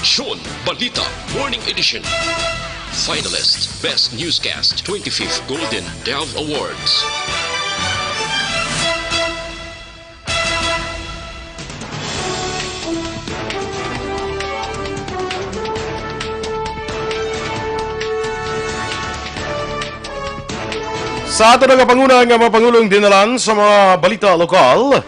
Aksyon, Balita, Morning Edition. Finalist, Best Newscast, 25th Golden Dove Awards. Sa ato nga Panguna nga mga Pangulong dinalan sa mga balita lokal,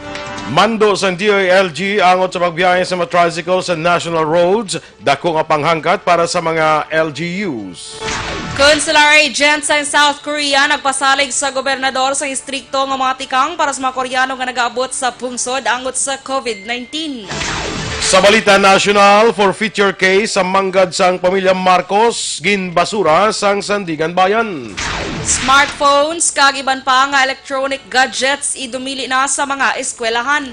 mando sa DILG angot sa pagbiyahe sa mga tricycle sa national roads, dako nga panghangkat para sa mga LGUs. Consular agent sa South Korea nagpasalig sa gobernador sa istrikto nga mga tikang para sa mga Koreano nga nagaabot sa pungsod angot sa COVID-19. Sa balita national, forfeiture case sa manggad sang pamilya Marcos, ginbasura sang Sandigan Bayan. Smartphones, kagiban pa nga electronic gadgets idumili na sa mga eskwelahan.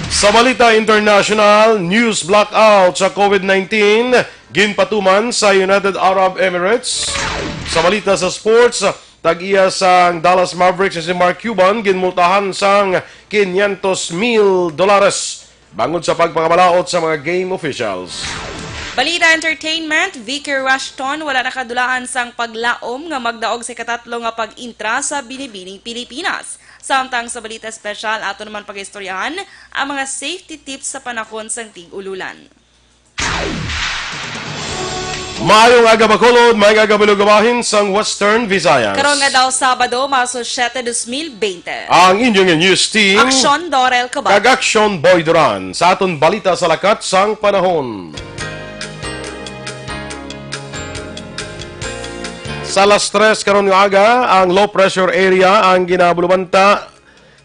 Sa balita international, news blackout sa COVID-19, ginpatuman sa United Arab Emirates. Sa balita sa sports, tag-iya sang Dallas Mavericks si Mark Cuban, ginmultahan sang $500,000 bangod sa pagpangabalaot sa mga game officials. Balita entertainment, Vicky Rushton wala nakadulaan sang paglaom nga magdaog sa katatlo nga pag-intra sa Binibining Pilipinas. Samtang sa balita special ato naman pag-istoryahan ang mga safety tips sa panahon sang tig-ululan. Maayong aga Bacolod, maayong aga Balugabahin sang Western Visayas. Karon nga daw Sabado, Marso 7, 2020. Ang inyong news team, Aksyon, Dorel, Cabatu. Aksyon Boy Duran, sa aton balita sa lakat sang panahon. Sa alas 3 karon nga aga, ang low pressure area ang ginabulubanta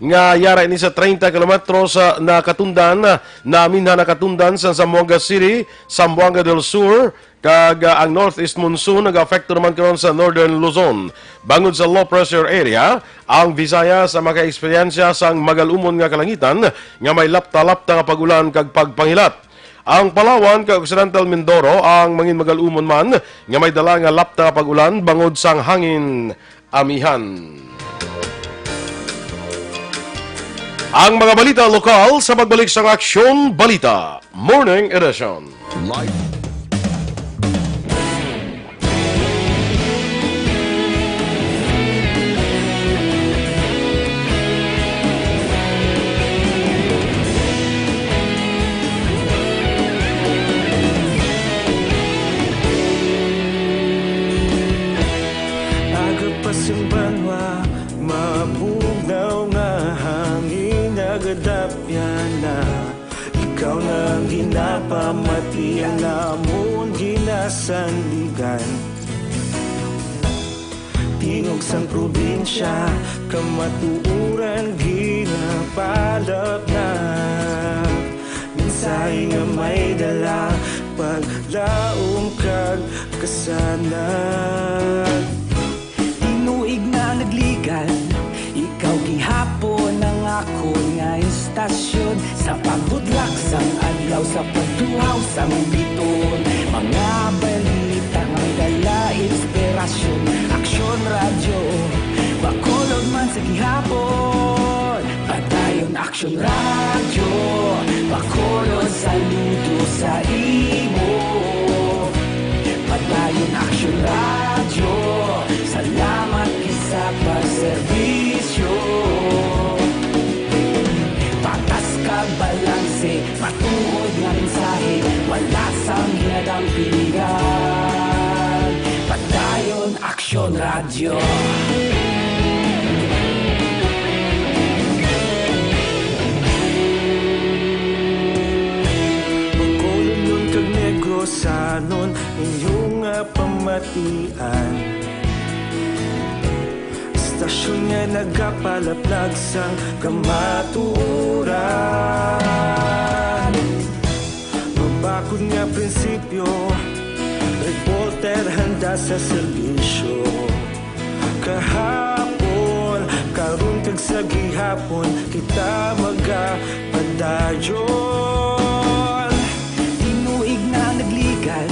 nga yara ini sa 30 kilometros na katundan na minha na katundan sa Zamboanga City, Zamboanga del Sur, kag ang northeast monsoon nag-affecto naman karon sa northern Luzon. Bangod sa low pressure area, ang Visayas ang maka-eksperyensya sang magalumon nga kalangitan nga may lapta-lapta nga pagulan kag pagpangilat. Ang Palawan kag Occidental Mindoro ang mangin magalumon man nga may dala nga lapta nga pagulan bangod sang hangin amihan. Ang mga balita lokal sa pagbalik sa Aksyon Balita Morning Edition. Live. Agapasang banwa, mabugnaw nga hangin nagadapyan na. Ikaw nang ginapamatian namon ginasandigan. Tingog sang probinsya, kamatuuran ginapalap na. Minsay nga may dala, paglaom kag kasanan. Tinuig na nagligan, ikaw gihapon ang ako nga istasyon. Sa pagbudlak sang adlaw, sa pagtuhaw sang biton. Mga balita nga dala inspirasyon. Aksyon radyo, Bacolod man sa gihapon. Padayon Aksyon radyo, Bacolod saludo sa imo. Padayon Aksyon radyo, salamat sa pagserbisyo. Patas kag balanse, matuod nga mensahe, wala sang hinadang pilihan. Padayon Aksyon radyo. Bacolod nun kag Negros anon inyong pamatian. Stasyon nga nagapalaplag sang kamaturan. Mabakod nga prinsipyo, reporter handa sa serbisyo. Kahapon, karon kag sa gihapon, kita magapadayon. Tinuig na nagligan,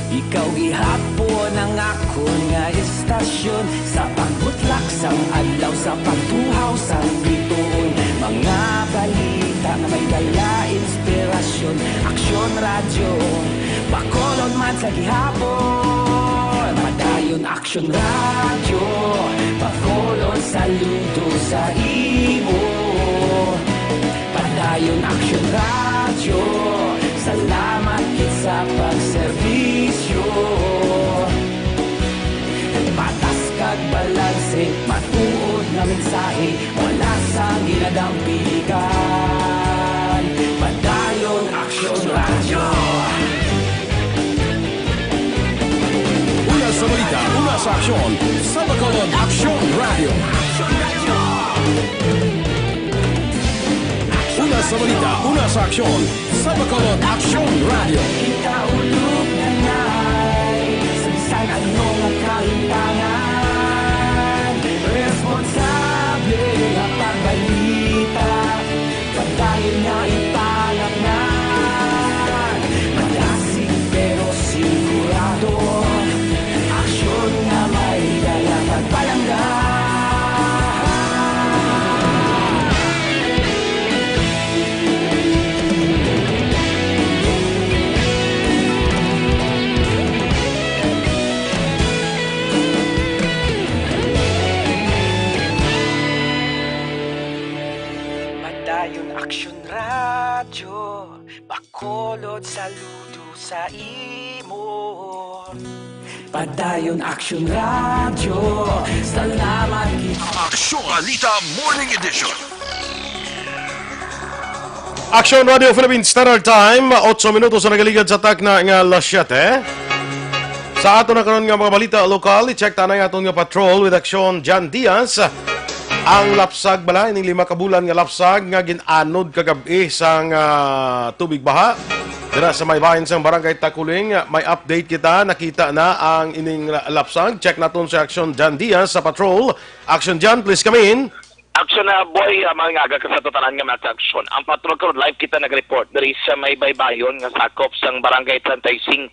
ikaw gihapon ang ako nga istasyon. Sa pagbutlak sang adlaw, sa pagtuhaw sang biton. Mga balita na may dala inspirasyon. Aksyon radyo, Bacolod man sa gihapon, padayon aksyon radyo. Bacolod saludo sa imo, padayon aksyon radyo. Salamat kit sa pagserbisyo. Patas kag balanse, matuod na mensahe, wala sa ginadampigan. Padayon aksyon radyo. Una sa balita, una sa aksyon, sa Bacolod Aksyon Radio. Una sa balita, una sa aksyon, sa Bacolod Aksyon Radio. Ikaulog na na'y sabisan anong ang kahintangan. Responsable ang pagbalita, pagdayon na ipalaknan. Malasig pero sigurado, aksyon na may dala pagpalanggan. Padayon aksyon radyo, Bacolod saludo sa imo. Padayon aksyon radyo, salamat kit. Aksyon Balita Morning Edition. Aksyon Radio Philippines Standard Time, 8 minutos na nagaligad sa takna nga alas 7. Sa ato na karon nga mga balita lokal, i-check tanay aton nga patrol with Aksyon John Diaz. Ang lapsag bala, ining 5 ka bulan nga lapsag nga ginanod kagabi sang tubig baha. Dira sa may bahin sang Barangay Takuling, may update kita, nakita na ang ining lapsag. Check naton sa Aksyon John Diaz sa patrol. Aksyon John, please come in. Aksyon na boy, mga aga ka sa totalan nga mga aksyon. Ang patrol karon live kita nag-report diri sa may baybayon nga sakop sang Barangay 35,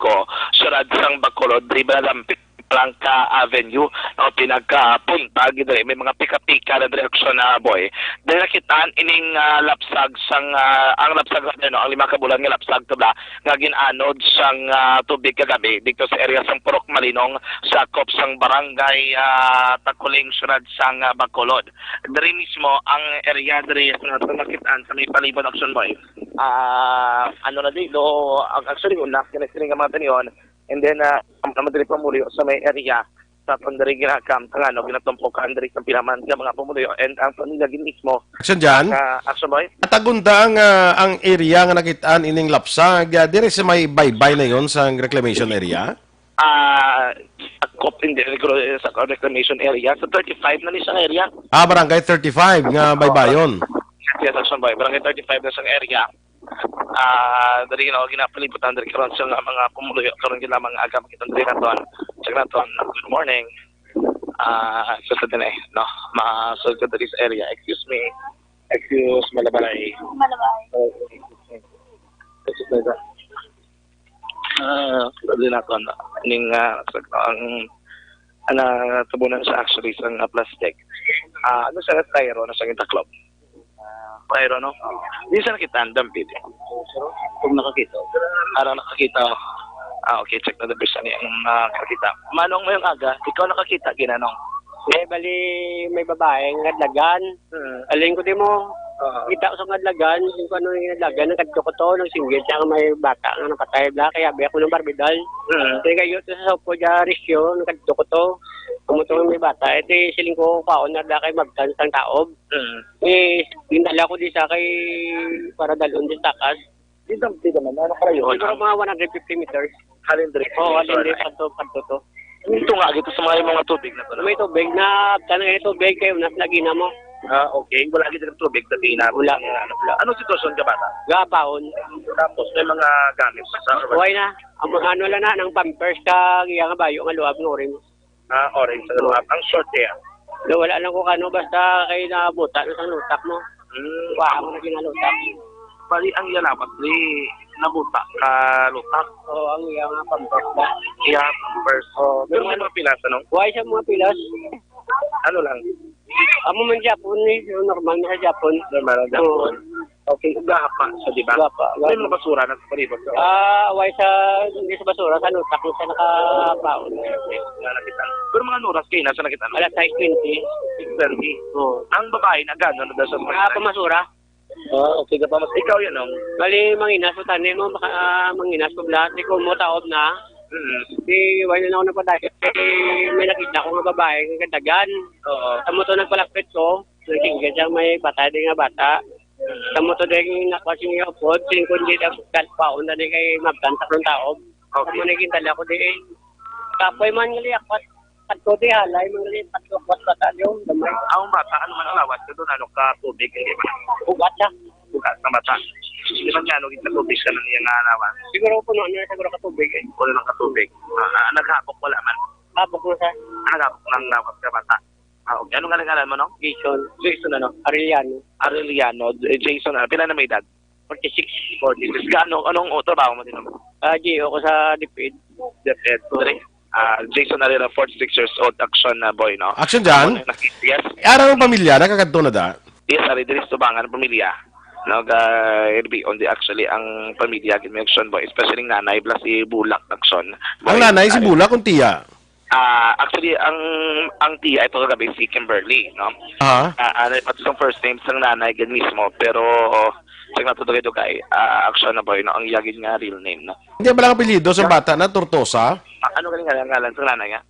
surad sang Bacolod, diri Balampit Blanca Avenue, no, pinagkapunta gidre may mga pika-pika na direksyon na boy. Dili nakitaan ining lapsag sang ang lapsag no, ang 5 ka bulan nga lapsag tabla nga ginanod sang tubig kagabi dito sa area sang Purok Malinong, sakop sang Barangay Takuling, surad sang Bacolod. Diri mismo ang area diri sa nakitaan sa may palibot aksyon boy. Ano na di do actually una kini nga mga tanion. And then, ang naman pamulyo sa may area sa pandari ginakam, tangano, ginatumpok andari sa pinaman ng mga pamulyo. And ang panilagin mismo, Aksyon John. Aksyon boy? Atagunda ang area nga nakitaan ining lapsag, dire sa may baybay na yon sa reclamation area? Sakop hindi sa reclamation area. Sa 35 na ni sa area. Barangay 35 nga baybayon. Yes, Aksyon boy. Barangay 35 na sa area. Dari ginapalibutan dari karon sa mga pumuluyo karon gila mga aga makita diri naton. Check naton. Good morning. So sa dinay, no. So sa this area. Excuse me. Malabalay. Dili naton ning ang tabunan sa actually sa plastic. Ano sa styro na sa Interclub? Pero no? Di sa nakita ang dampid. Kung nakakita. Nakakita. Okay, check na the person yung nakakita. Manong mo yung aga, ikaw nakakita, ginanong? Bali, may babae, ngadlagan. Aling ko di mo, kita ko sa ngadlagan, yung ano yung ngadlagan, nagkadto ko to, ng singgit, saka may bata nga napatay, kaya abay ako ng barbidal. Kaya kayo, sa sopo dya, risyo, nagkadto ko to. Kumutong may bata, ito siling ko kaon na kay magtan sang taob. Dinala ko di sa kay para dalon di takas. Dito naman, ano para yun? Siguro mga 150 meters. Halindri. Halindri, panto to. Ito nga, ito sa mga tubig na to. May tubig na, tanang tubig kayo, nas lagi na mo. Okay. Wala agad ng tubig, dati na. Wala. Anong sitwasyon ka bata? Gabaon. Tapos may mga gamit sa Huwag na. Ang mga ano lang na, ng pampers ka, nga bayo, nga luwag ng orin. Orange sa loob. Ang short niya. Wala lang ko kano, basta kayo na buta na sa lutak mo. Wala mo na ginalutak. Bali, ang yalabat, nabuta lutak. Ang iya nga pampers ba? Iya, pampers. Pero may mga pilas, ano? Huwag siya mga pilas. Ano lang? Amo man Japon normal na sa Japon. Normal na Japon. Okay, ugaha pa. So, di ba? Ugaha pa. May mga basura na palibot. Away hindi sa basura, sa nutak sa nakabaon. Pero mga oras kayo, nasa nakita? Alas 6:20. 6:30. Oo. Ang babae na gano'n na sa Pamasura. okay ka pa. Mas ikaw yan, no? Bali, manginas mo tanin mo, manginas mo lahat. Di ko mo taob na. Di, wala na ako nagpadaya. May nakita ko nga babae, nga kadagan. Oo. Sa moto nagpalapit ko, nagtinggan siya may bata, di nga bata. Sa moto din nakuha siya nga upod, sinikon di ang dalpaon na di kay mabtan sa kong taob. Sa mo naging tala ko di. Kapoy man nga liyak, pat ko di halay, mga liyak, pat ko bata yung damay. Ang bata, ano man ang lawas ka doon, ano ka tubig? Ugat na. Bukas na bata. Di ba nga, kita tubig ka na niya nga lawas? Siguro po noon, siguro katubig eh. Wala lang katubig. Naghapok wala man. Habok mo sa Naghapok ng lawas ka bata. Okay. Anong ngalan mo, no? Jason. Jason, ano? Arellano. Arellano. Jason, pila na may edad? 46. 46. Anong trabaho mo din naman? Gio ko sa DepEd. DepEd. Jason Arellano, 46 years old, Aksyon na boy, no? Aksyon dyan? Yes. Araw ng pamilya, nakakadto na da? Yes, ari diri sa tubangan ng pamilya. On the actually ang pamilya gid may action boy, especially ng nanay plus si Bulak action. Ang nanay si Bula kung tiya. Actually ang tiya ito kagabi si Kimberly, no? Pati sa first name sang nanay gid mismo, pero sa natudugay-dugay action na boy no ang iyagid nga real name, no. Hindi ba lang apelyido sa bata na Tortosa? Ano galing nga ngalan sa nanay nga?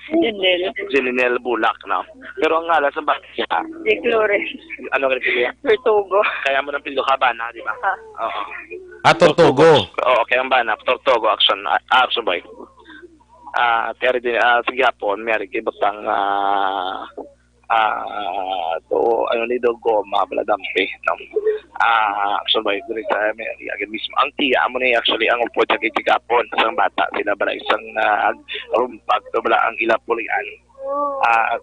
Janelle. Bulak, no? Pero ang ngalan sa bata Di Flores. ano galing siya? Vertugo. Kaya mo ng pildo ka ba na, di ba? Oo. Tortogo. Oo, kaya ang bana, Tortogo action, action boy. Pero din, sige hapon, may ibutang, ano nito, goma, baladampi, no? Action boy, dito sa Mary, agad mismo. Ang tiya mo na actually, ang upo sa kikapon, isang bata, sila bala isang rumpag, to bala ang ilapulian.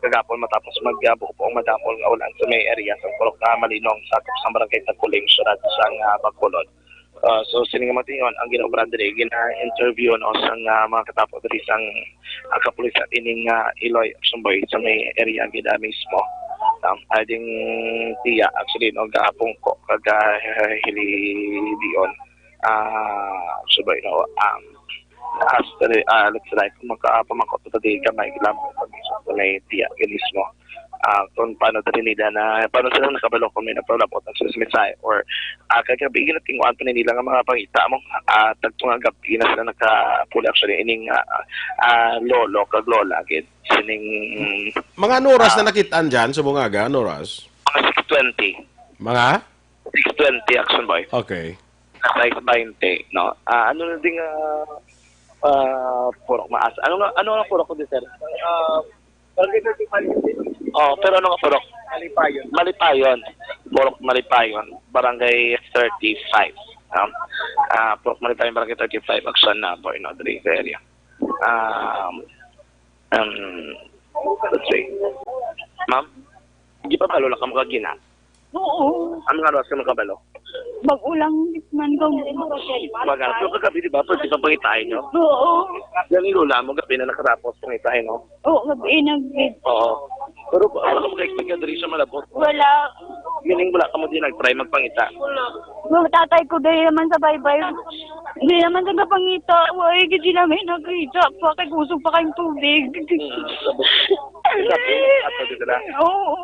Kagapon matapos magbuo po ang madamol nga ulan sa may area sa Purok na Malinong sa barangay Takuling, syudad sa Bacolod. So sining matingon ang ginaobra diri gina-interview no sang mga katapo diri sang kapulisan ining Iloy Sumboy sa may area gid mismo. Ading tiya actually no gapong ko kaga hili dion. Subay no let's say kung magpamangkot to di gamay gilam sa may tiya gid mismo. Kung paano nila na paano sila nakabalo kung may naprolapot ng susmisay or kagabi ginatinguan pa nila nga mga pangita mo tagtunga gabi na sila nakapula actually ining lolo kag lola gid sining Mga ano oras na nakitaan dyan sa Bungaga? Ano oras? mga 6:20 Mga? 6:20 action boy Okay. nasa 20 no ano na ding purok maas ano nga purok ko din sir pero ano nga purok? Malipayon. Purok Malipayon. Barangay 35. Purok Malipayon, Barangay 35. Aksyon na po in other area. Let's say. Ma'am, hindi pa balo lang ka makagina? Oo. Ano nga oras ka makabalo? Mag-ulang man ko. Magana. Pero kagabi, di ba? Pwede pa pangitahin nyo? Oo. Yan yung lula mo, gabi na nakatapos pangitahin, no? Oo, gabi nag-bid. Oo. Pero ano mo ka-expect ka diri siya malabot? Wala. Meaning wala ka mo din nag-try magpangita? Mga tatay ko dahil naman sa baybay. Hindi naman sa kapangita. Why, hindi namin nakita pa. Kay gusto pa kayong tubig. Oo.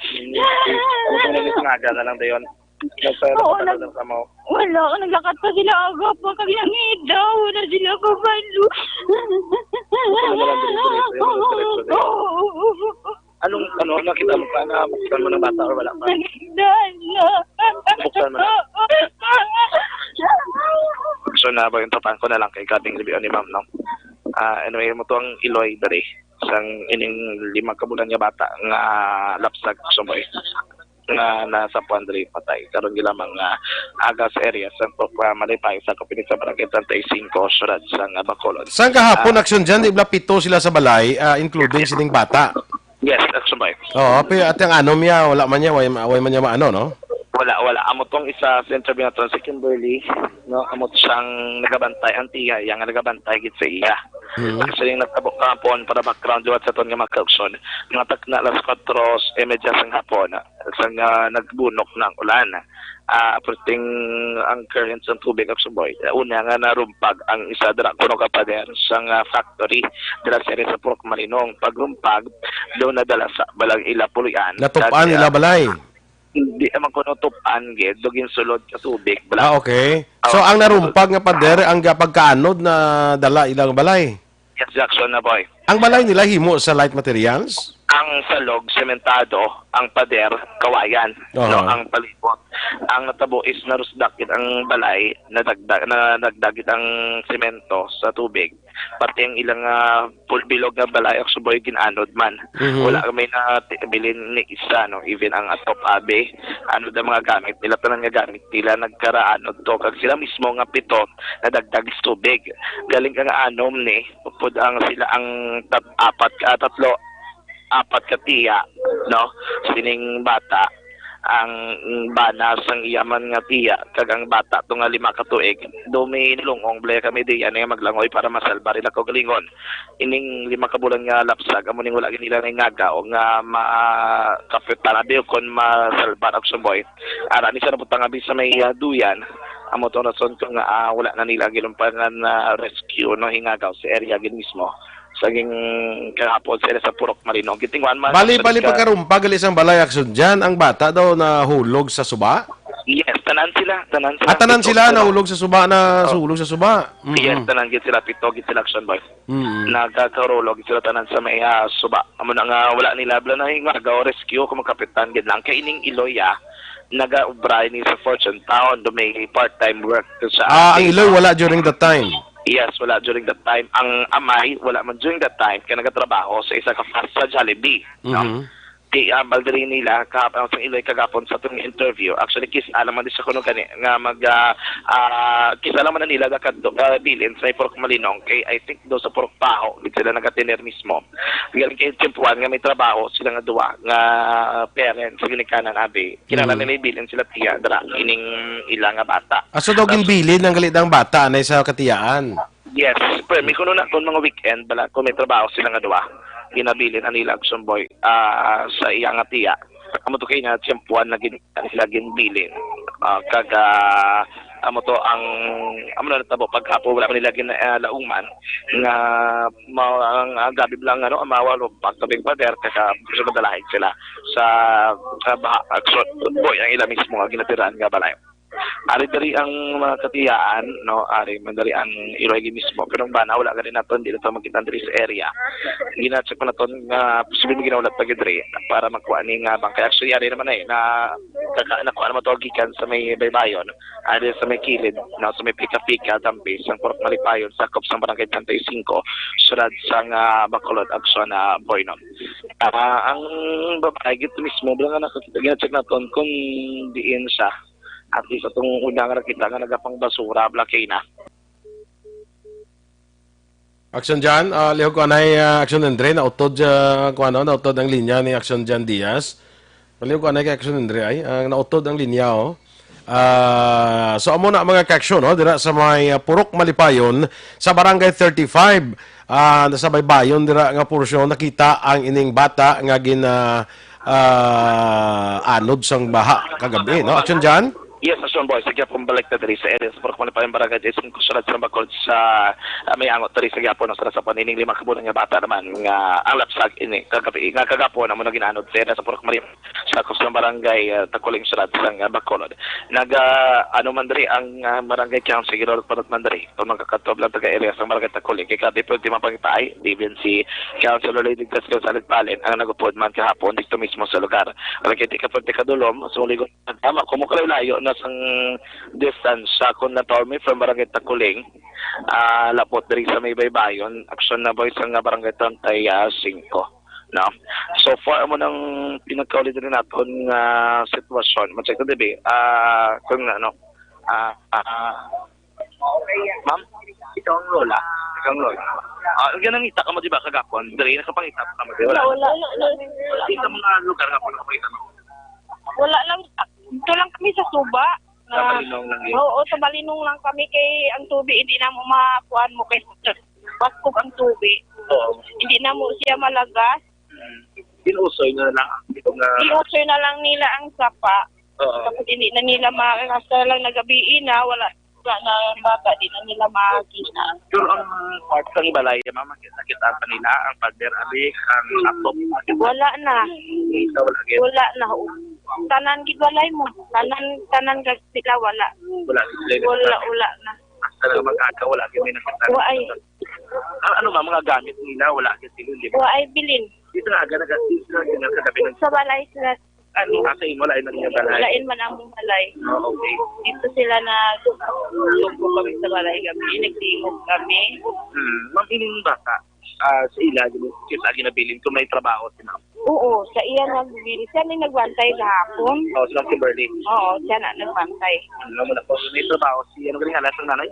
Ano kung nagis nga na lang dayon? Oo, Nagpapatalo sa mo? wala. Naglakat pa sila aga pa. Kagilangit daw. Wala sila kabalo. Anong nakita mo pa na buksan mo ng bata or wala pa? Nakita na. Buksan mo na. So na ba yung tapan ko na lang kay Kabing Libyo ni Ma'am, no? Anyway, mo to ang Iloy dali. Sang ining 5 kabulan nga bata nga lapsag sumboy nga nasa Puandre patay karon gilamang aga sa area sa Malipay sa Kapinig sa Barangay 35 syudad sa Bacolod. Saan kahapon aksyon dyan? Di ba 7 sila sa balay, including sining bata? Yes, action boy. Oo, pero at yung ano niya, wala man niya, way man niya maano, no? Wala. Amo tong isa sa interview na to si Kimberly, no? Amo siyang nagabantay ang tiya, yang nagabantay gid sa iya. Actually, nagtabok kahapon para background duwat sa ton nga mga kauksyon. Nga tagna alas 4:30 sang hapon, sang nagbunok ng ulan. Aperting ang current sa tubig Aksyon boy. Una nga narumpag ang isa dira kuno ka pader sang factory dira sa Purok Malinong. Pagrumpag do nadala sa balang Ilapulian. Natupaan nila balay. Hindi naman kuno tupan gid dugin sulod ka tubig bala. Okay. So ang narumpag nga pader ang pagkaanod na dala ilang balay. Yes, Jackson na boy. Ang balay nila himo sa light materials? Ang salog sementado, ang pader kawayan, no, ang palibot. Ang natabo is narusdakit ang balay, nagdagit ang semento sa tubig. Pati ang ilang pulbilog na balay ang suboy ginanod man. Wala kami na bilin ni isa, no, even ang atop abe, ano da mga gamit nila, tanan nga gamit nila nagkaraanod to kag sila mismo nga pito nadagdag is tubig. Galing ka nga anom ni pud ang sila ang apat ka tiya, no, sining bata ang banas ang iyaman nga tiya kag ang bata to nga 5 ka tuig dumi nilungong blay kami diyan nga maglangoy para masalba rin ako galingon ining 5 ka bulan nga lapsag amo ning wala nila nga o nga makapitan abi kon masalba ak boy ara ni sa naputang abi sa may duyan amo to rason ko nga wala na nila gilumpangan na rescue no hingagaw sa area gid mismo saging kahapon sila sa Purok Malinong. Gitingwan man. Bali pagkarumpag isang balay Aksyon dyan, ang bata daw nahulog sa suba? Yes, tanan sila. Tanan sila nahulog sa suba sulog sa suba? Yes, tanan gid sila pito gid sila Aksyon boy. Nagkakarulog sila tanan sa may suba. Amo na nga wala nila bala na hingagaw rescue kung kapitan gid lang kay ining Iloya naga-ubray ni sa Fortune Town do may part-time work sa ang Iloy wala during that time. Yes, wala during that time. Ang amay, wala man during that time, kaya nagatrabaho sa isa ka fast sa Jollibee. No? Di baldiri nila, kahapon sa Iloy kagapon sa itong interview. Actually, alam man din sa kuno kani, nga alam man na nila bilin sa Purok Malinong, kay I think do sa Purok Paho, sila nagatiner mismo. Galing kay Timpuan, nga may trabaho, sila nga duwa, nga parents, sa ginikanan abi. Kinala nila bilin sila tiya, dara, ining ilang nga bata. So daw ginbilin ng galidang bata na sa katiyaan? Yes, pero may kuno na kung mga weekend, bala, kung may trabaho sila nga duwa. Ginabilin ang nila Aksyon boy sa iyang tiya. Amo to kay na tiyempuan na sila ginbilin. Amo to ang amo na natabo paghapo wala man nila laungman nga ang gabi lang mawalo pagtabig pader kaka gusto madalahin sila sa Aksyon boy ang ila mismo nga ginatiran nga balay. Ari dari ang mga katiyaan, no, ari man dari ang Iloy mismo. Pero ang bana wala ka rin naton dito makita diri sa area. Gina-check ko naton nga posible ginawlat pa gidri para makuha ni nga bangkay. Actually ari naman na nakuha naman to gikan sa may baybayon. Ari sa may kilid, no, sa may pika-pika dampi sa Purok Malipayon sa Kop sa Barangay 35 sulad sang Bacolod Aksyon Boynon. Ang babae gito mismo bala nga nakita gina-check naton kung diin siya. At least itong unang rakita nga nagapang basura, blakay na. Aksyon dyan, lihog ko anay Aksyon Andre, nautod nautod ang linya ni Aksyon Jan Diaz. Lihog ko anay kay Aksyon Andre ay, nautod ang linya, oh. So amo na mga ka-aksyon, no, dira sa may Purok Malipayon, sa Barangay 35, sa baybayon, dira nga porsyon, nakita ang ining bata nga anod sang baha kagabi, no? Aksyon dyan? Yes, Aksyon boy, sige pong balik na dali sa area sa Purok Malipayon Barangay 35 kusunod sa Bacol sa may angot dali sa Gapon sa panining 5 kabulan nga bata naman nga ang lapsag ini kagabi nga kagapon amo na ginanod sa area sa Purok Malipayon sa kusunod Barangay Takuling Surat sa Bacolod. Man dali ang Barangay Council Gilor Panot Mandari kung magkakatob lang taga area sa Barangay Takuling kay kada pwede mapangitay even si Councilor Lady Gascal Salit Palen ang nagupod man kahapon dito mismo sa lugar. Kaya di ka pwede kadulom so ligon tama kumukulay layo na sang distance sa kung natormi from Barangay Takuling lapot dari sa may baybayon Aksyon na boy sa Barangay 35 no? So far mo nang pinagkaulit rin natin sitwasyon mag-check na dibi kung ma'am ito ang lola ganang ita ka mo diba kagapon dari nakapangita ka mo diba Wala. Ita mga lugar nga po nakapangita mo Wala lang. Ito lang kami sa suba. Sa Malinong lang yun? Oo, sa Malinong lang kami kay ang tubig hindi na mo makuhaan mo kay baskog ang tubig. Oo. Hindi na mo siya malagas. Inusoy na lang. Ito na. I-offer na lang nila ang sapa. Oo. Kapag hindi na nila makakasta lang nagabiin na, wala na bata, di na nila makakita. Pero ang part ng balay, ma'am, makita pa nila ang pader, abik, ang laptop. Wala na. Wala gid. Wala na. Tanan gid walay mo. Tanan gid sila wala. Wala. Wala na. Hasta na mag-aga, wala gid may nakita. Waay. Ano ba mga gamit nila, wala gid sila, di ba? Waay bilin. Dito na aga nagkagabi ng Sa balay sila. Asa imo lain na niya balay. Walain man ang mong balay. Oh, okay. Dito sila na lumpo kami sa balay kami. Nagtingog kami. Ma'am, ining bata, sa ila, kita ginabilin kung may trabaho si ma'am. Oo, sa iya nagbibili. Siya na nagbantay kahapon. Oo, silang Kimberly. Oo, siya na nagbantay. Ano mo na po, may trabaho si, ano galing halas ng nanay?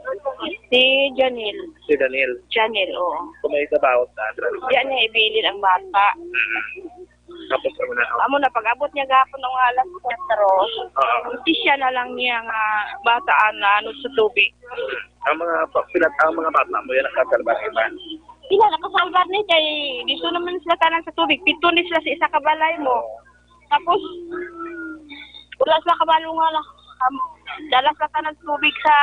Si Janil. Si Daniel. Janil, oo. Kung may trabaho sa Yan niya ibilin ang bata. Tapos ano na. Amo na pag-abot niya gapon ng alas 4. Hindi siya na lang niya nga bataan na ano sa tubig. Ang mga bata mo yan nakasalbar iba. Sila nakasalbar ni kay dito naman sila tanan sa tubig. Pito ni sila sa isa ka balay mo. Tapos wala sila kabalo nga lang. Dala sa tanan sa tubig sa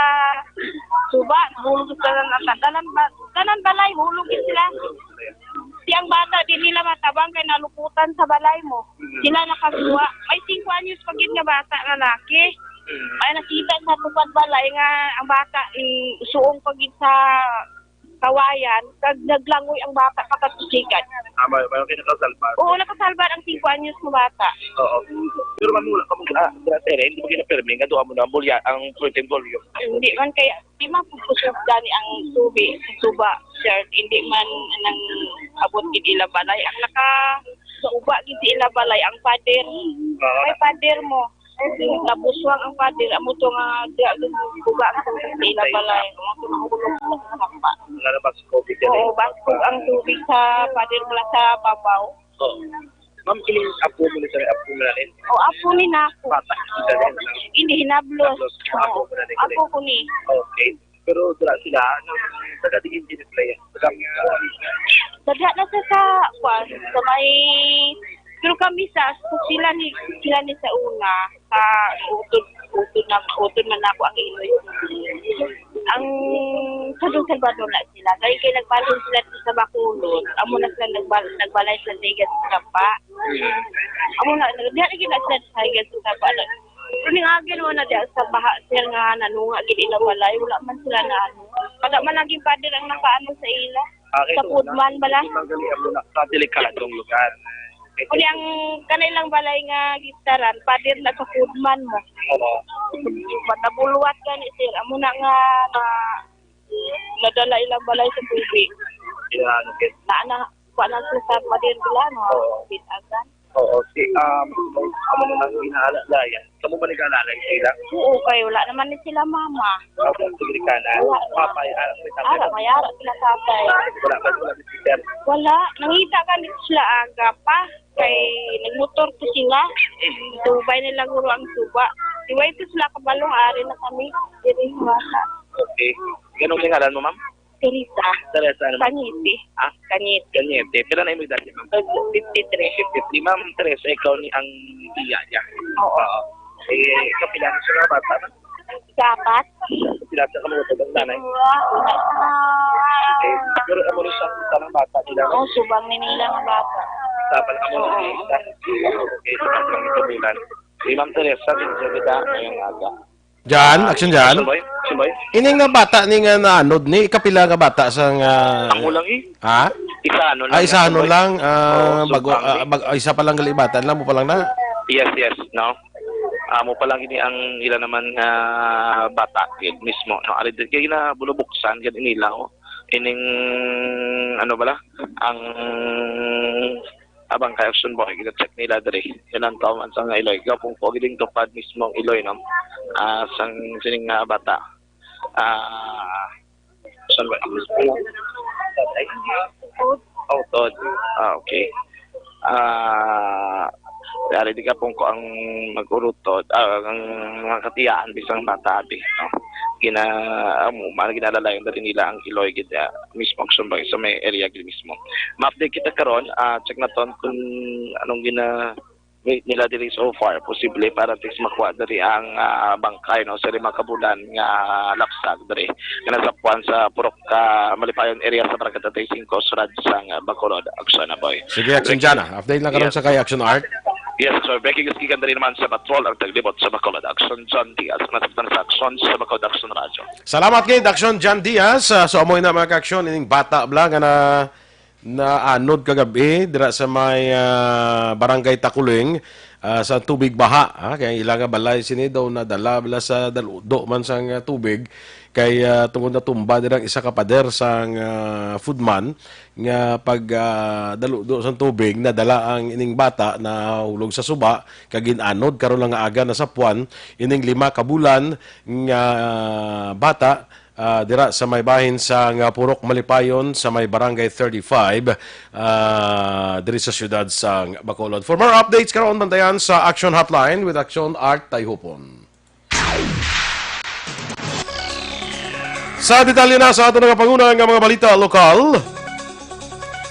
suba. Hulog sa tanan balay. Hulog sila. Siyang bata, di nila matabang kay naluputan sa balay mo. Sila nakagawa. May 5 anyos pagin nga bata lalaki. Ay nakita sa tupad balay nga ang bata suong pagin sa kawayan, kag naglangoy ang bata pakatusikan. May nakasalbar. Oo, nakasalbar ang 5 anyos mo bata. Oo. Pero mamula ka mong gratere, hindi mo ginapermi, nga doon mo na bulya, ang protein volume. Hindi man kaya, di man pupusok gani ang tubig, suba, shirt, hindi man nang abot gid ila balay. Ang naka sa uba gid ila balay, ang pader. May pader mo. Nabuswang ang pader, amo to nga buga sa ila balay. Amo to mahulog sa sapa. Lalabas COVID yan. Oo, baskog ang tubig sa pader mula sa babaw. Oo. Ma'am, iling apo mo na sa apo mo na rin? O, apo ni na ako. Bata, Hindi, hinablos. Apo mo na rin. Apo ko ni. Okay. Pero dura sila, taga-tingin din sila yan. Sadya na sa may... Pero kami sila ni sa una, sa utod man ako ang iloy. Ang sa Salvador na sila. Kaya nagbalon sila sa Bacolod. Amo na sila nagbalay sa Ligas sa Kapa. Amo na, diyan na sila sa Ligas sa Kapa. Pero nga ginawa na diyan sa baha sila nga nanunga, gila walay. Wala man sila na ano. Kada man naging pader ang nakaano sa ila. Sa Pudman bala. Magaling mo na sa delikadong lugar. Kuni ang kanilang balay nga gitaran, pader na sa Pudman mo. Oo. Matabulwat ka ni sir. Amo na nga nadala ilang balay sa tubig. Na kuanan sa pader bila no. Bitagan. Oo. Amo na nang inaalala yan. Kamu ba nag-aalala sila? Oo, kay wala naman ni sila mama. Sige ka na. Papa, may ara sila tatay. Wala ni sister. Wala. Nangita ka ni sila aga pa. Kay nagmotor to sila. Subay nila guro ang suba. Iway to sila kabalong ari na kami. Diri mata. Okay. Ganong lingalan mo, ma'am? Teresa. Teresa naman. Kanyiti. Kanyiti. Kanyiti. Pero na imig dati, ma'am? 53. 53. Ma'am Teresa, ikaw ni ang iya niya. Oo. Kapilan sa mga bata, ma'am? Dapat. Kapilan sa kamutot ng nanay. Pero amo rin sa ng bata nila. Oo, subang ni nila ng bata. Tapal amo rin sa okay, sa mga itubulan. Si Ma'am Teresa, kita ngayong aga. Jan, aksyon Jan. Simboy? Ining nga bata ni nga naanod ni kapila nga bata sa nga Ang ulang Ha? Isa ano lang. Isa ano lang isa pa lang galibatan lang mo pa lang na. Yes, no. Mo pa lang ini ang ila naman nga bata gid mismo no ari din kay na bulubuksan gid nila ining ano bala ang abang kay Aksyon boy gid-check nila diri ilang taon man sa nga Iloy gapong po giding tupad mismo ang Iloy no sang sining nga bata saan ba Tod. Okay. Dari di ka pong ko ang mag-urutod, ang mga katiyaan bisang bata abi. No? ginalalayon na rin nila ang Iloy gid mismo aksyon ba sa may area gid mismo. Ma-update kita karon, check na ton kung anong nila diri so far posible para tis makuha diri ang bangkay no sa 5 kabulan nga lapsag diri nga nasa puan sa Purok Malipayon area sa Barangay 35 surad sang Bacolod. Aksyon na boy. Sige, Aksyon dyan. Update lang karon sa kay Aksyon Art. Yes, sir. Breaking news gikan diri naman sa patrol ang taglibot sa Bacolod. Aksyon John Diaz nasabtan sa Aksyon sa Bacolod Aksyon Radio. Salamat kay Aksyon John Diaz. So amoy na mga ka-aksyon ining bata bla nga na anod kagabi dira sa may Barangay Takuling sa tubig baha. Kaya ilang balay sini daw na dala bala sa daludo man sang tubig kay tungod na tumba dirang isa ka pader sang foodman nga pag daludo sang tubig nadala ang ining bata na hulog sa suba kag anod karon lang nga aga na sa puwan ining 5 ka bulan nga bata dira sa may bahin sa Purok Malipayon sa may Barangay 35 diri sa siyudad sa Bacolod. For more updates karon bantayan sa Action Hotline with Aksyon Art Tayhupon. Sa detalye na sa ato nga pangunang mga balita lokal,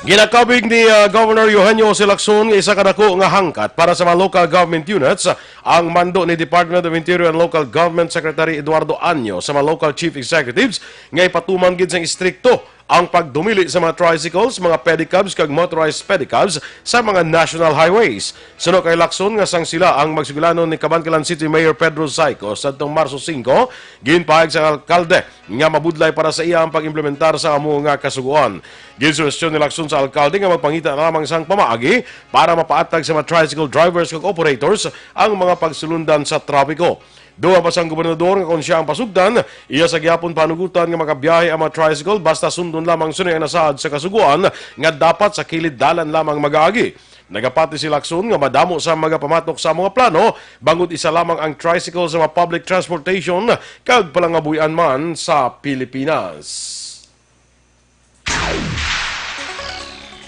ginakabig ni Governor Eugenio Silacson nga isa kadako nga hangkat para sa mga local government units ang mando ni Department of Interior and Local Government Secretary Eduardo Anyo sa mga local chief executives nga ipatuman gid sang istrikto ang pagdumili sa mga tricycles, mga pedicabs kag motorized pedicabs sa mga national highways. Suno kay Lacson nga sang sila ang magsugulanon ni Cabanquilan City Mayor Pedro Zayco sa Marso 5, ginpahag sa alkalde nga mabudlay para sa iya ang pag-implementar sa amo nga kasuguan. Ginsuwestyon ni Lacson sa alkalde nga magpangita lamang sang pamaagi para mapaatag sa mga tricycle drivers kag operators ang mga pagsulundan sa trapiko. Duha pa sang gobernador nga kung siya ang pasugdan, iya sa gyapon panugutan nga makabiyahe ang mga tricycle basta sundon lamang sunay ang nasaad sa kasuguan nga dapat sa kilid dalan lamang mag-aagi. Nagapati si Lacson nga madamo sa mga pamatok sa mga plano bangod isa lamang ang tricycle sa mga public transportation kag palangabuyan man sa Pilipinas.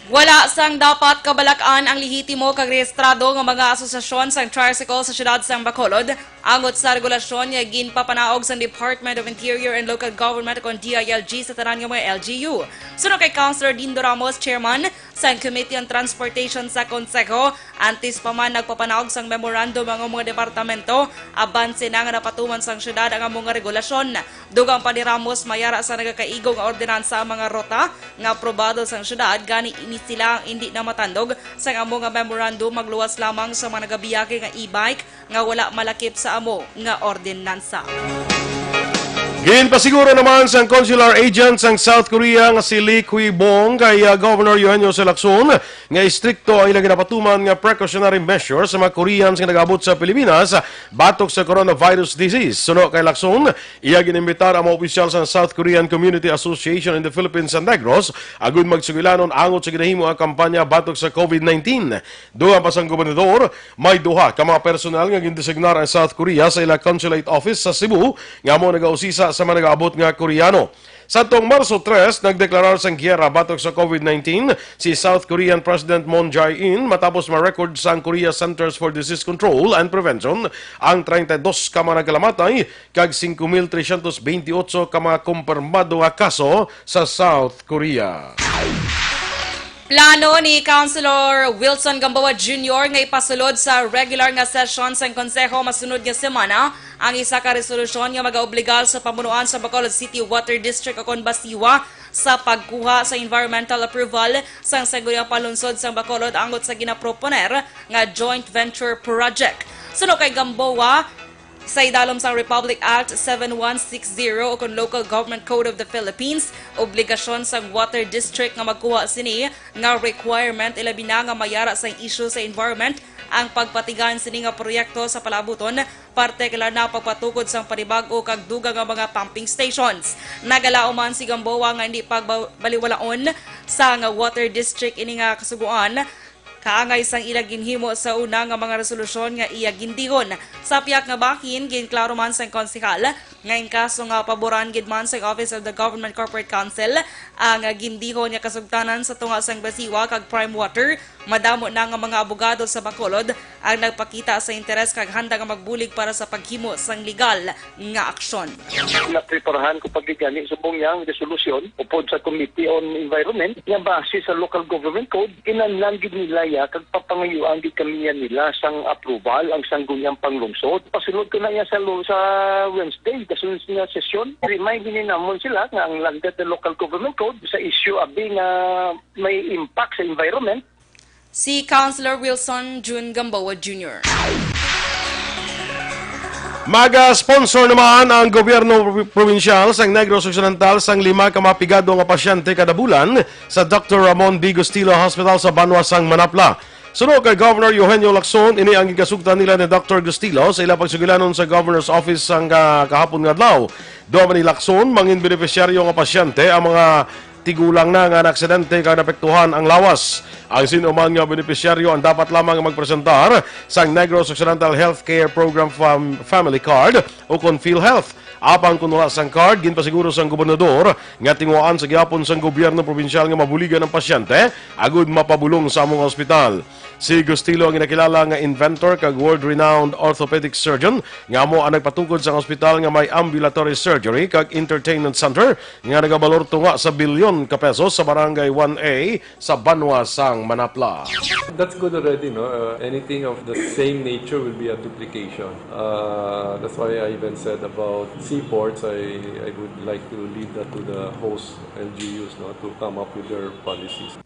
Wala sang dapat kabalakan ang lehitimo kag rehistrado nga mga asosasyon sang tricycle sa siyudad sang Bacolod. Angot sa regulasyon nga ginpapanaog sang Department of Interior and Local Government kon DILG sa tanan nga mga LGU. Suno kay Councilor Dindo Ramos, Chairman sang Committee on Transportation sa Konseho, antes pa man nagpapanaog sang memorandum ang mga departamento, abanse na nga napatuman sang siyudad ang mga regulasyon. Dugang pa ni Ramos mayara sa nagakaigong ordinansa ang mga rota nga aprobado sang siyudad gani sila ang hindi na matandog sa amo nga memorandum magluwas lamang sa mga nagabiyake nga e-bike nga wala malakip sa amo nga ordinansa. Ginpasiguro naman sang consular agent sang South Korea nga si Lee Kui-bong kay Governor Eugenio Silacson nga istrikto ang ilang ginapatuman nga precautionary measures sa mga Koreans nga nag-abot sa Pilipinas batok sa coronavirus disease. Suno kay Lacson, iya ginimbitar ang mga opisyal sa South Korean Community Association in the Philippines and Negros agon magsugilanon angot sa ginahimo ang kampanya batok sa COVID-19. Duha pa sang gobernador, may duha ka mga personal nga gindesignar ang South Korea sa ilang consulate office sa Cebu nga mo nagausisa sa mga nag-abot nga Koreano. Sa tong Marso 3, nagdeklarar sang giyera batok sa COVID-19 si South Korean President Moon Jae-in matapos ma-record sang Korea Centers for Disease Control and Prevention ang 32 ka mga nagkalamatay kag 5,328 ka mga kumpirmado nga kaso sa South Korea. Plano ni Councilor Wilson Gamboa Jr. nga ipasulod sa regular nga session sa Konseho masunod nga semana ang isa ka resolusyon nga magaobligal sa pamunuan sa Bacolod City Water District akon basiwa sa pagkuha sa environmental approval sa Seguridad Palunsod sa Bacolod angot sa ginaproponer nga joint venture project. Suno kay Gamboa, sa idalom sa Republic Act 7160 o kung Local Government Code of the Philippines, obligasyon sa water district nga magkuha sini nga requirement ilabi na nga mayara sa issue sa environment ang pagpatigan sini nga proyekto sa palabuton, partikular na pagpatukod sa panibag-o kag duga nga mga pumping stations. Nagalao man si Gamboa nga hindi pagbaliwalaon sa nga water district ini nga kasuguan kaangay sang ilang ginhimo sa una nga mga resolusyon nga iya gindihon. Sa piyak nga bahin, ginklaro man sang konsehal Ngayon kaso nga paboran gid man sa Office of the Government Corporate Council ang gindihon nga kasugtanan sa tunga sang Basiwa kag Prime Water. Madamo na nga mga abogado sa Bacolod ang nagpakita sa interes kag handa nga magbulig para sa paghimo sang legal nga aksyon. Napreparahan ko pagigani subong yang resolusyon upod sa Committee on Environment nga base sa Local Government Code kinahanglan gid nila ya kag papangayuan gid kami nila sang approval ang sangguniang panglungsod. Pasulod ko na niya sa Wednesday kasunod nga sesyon. Remind ni namon sila nga ang lagdat ng Local Government Code sa issue abi nga may impact sa environment. Si Councilor Wilson June Gamboa Jr. Maga-sponsor naman ang gobyerno probinsyal sang Negros Occidental sang 5 ka mapigado nga pasyente kada bulan sa Dr. Ramon B. Gustilo Hospital sa Banwa sang Manapla. Sunod kay Governor Eugenio Lacson, ini ang gigasugtan nila ni Dr. Gustilo sa ilang pagsugilanon sa Governor's Office sang kahapon nga adlaw. Duman ni Lacson, mangin benepisyaryo nga pasyente ang mga tigulang na nga aksidente kag napektuhan ang lawas. Ang sinuman nga benepisyaryo ang dapat lamang magpresentar sang Negros Occidental Healthcare Program Family Card o kon PhilHealth. Apan kung wala sang card, ginpasiguro sang gobernador nga tinguan sa gihapon sang gobyerno probinsyal nga mabuligan ang pasyente agud mapabulong sa among ospital. Si Gustilo ang inakilala nga inventor kag world-renowned orthopedic surgeon nga mo ang nagpatukod sa ospital nga may ambulatory surgery kag entertainment center nga nagabalor tunga sa bilyon ka pesos sa barangay 1A sa Banwa sang Manapla. That's good already, no? Anything of the same nature will be a duplication. That's why I even said about seaports, I would like to leave that to the host LGUs, no, to come up with their policies.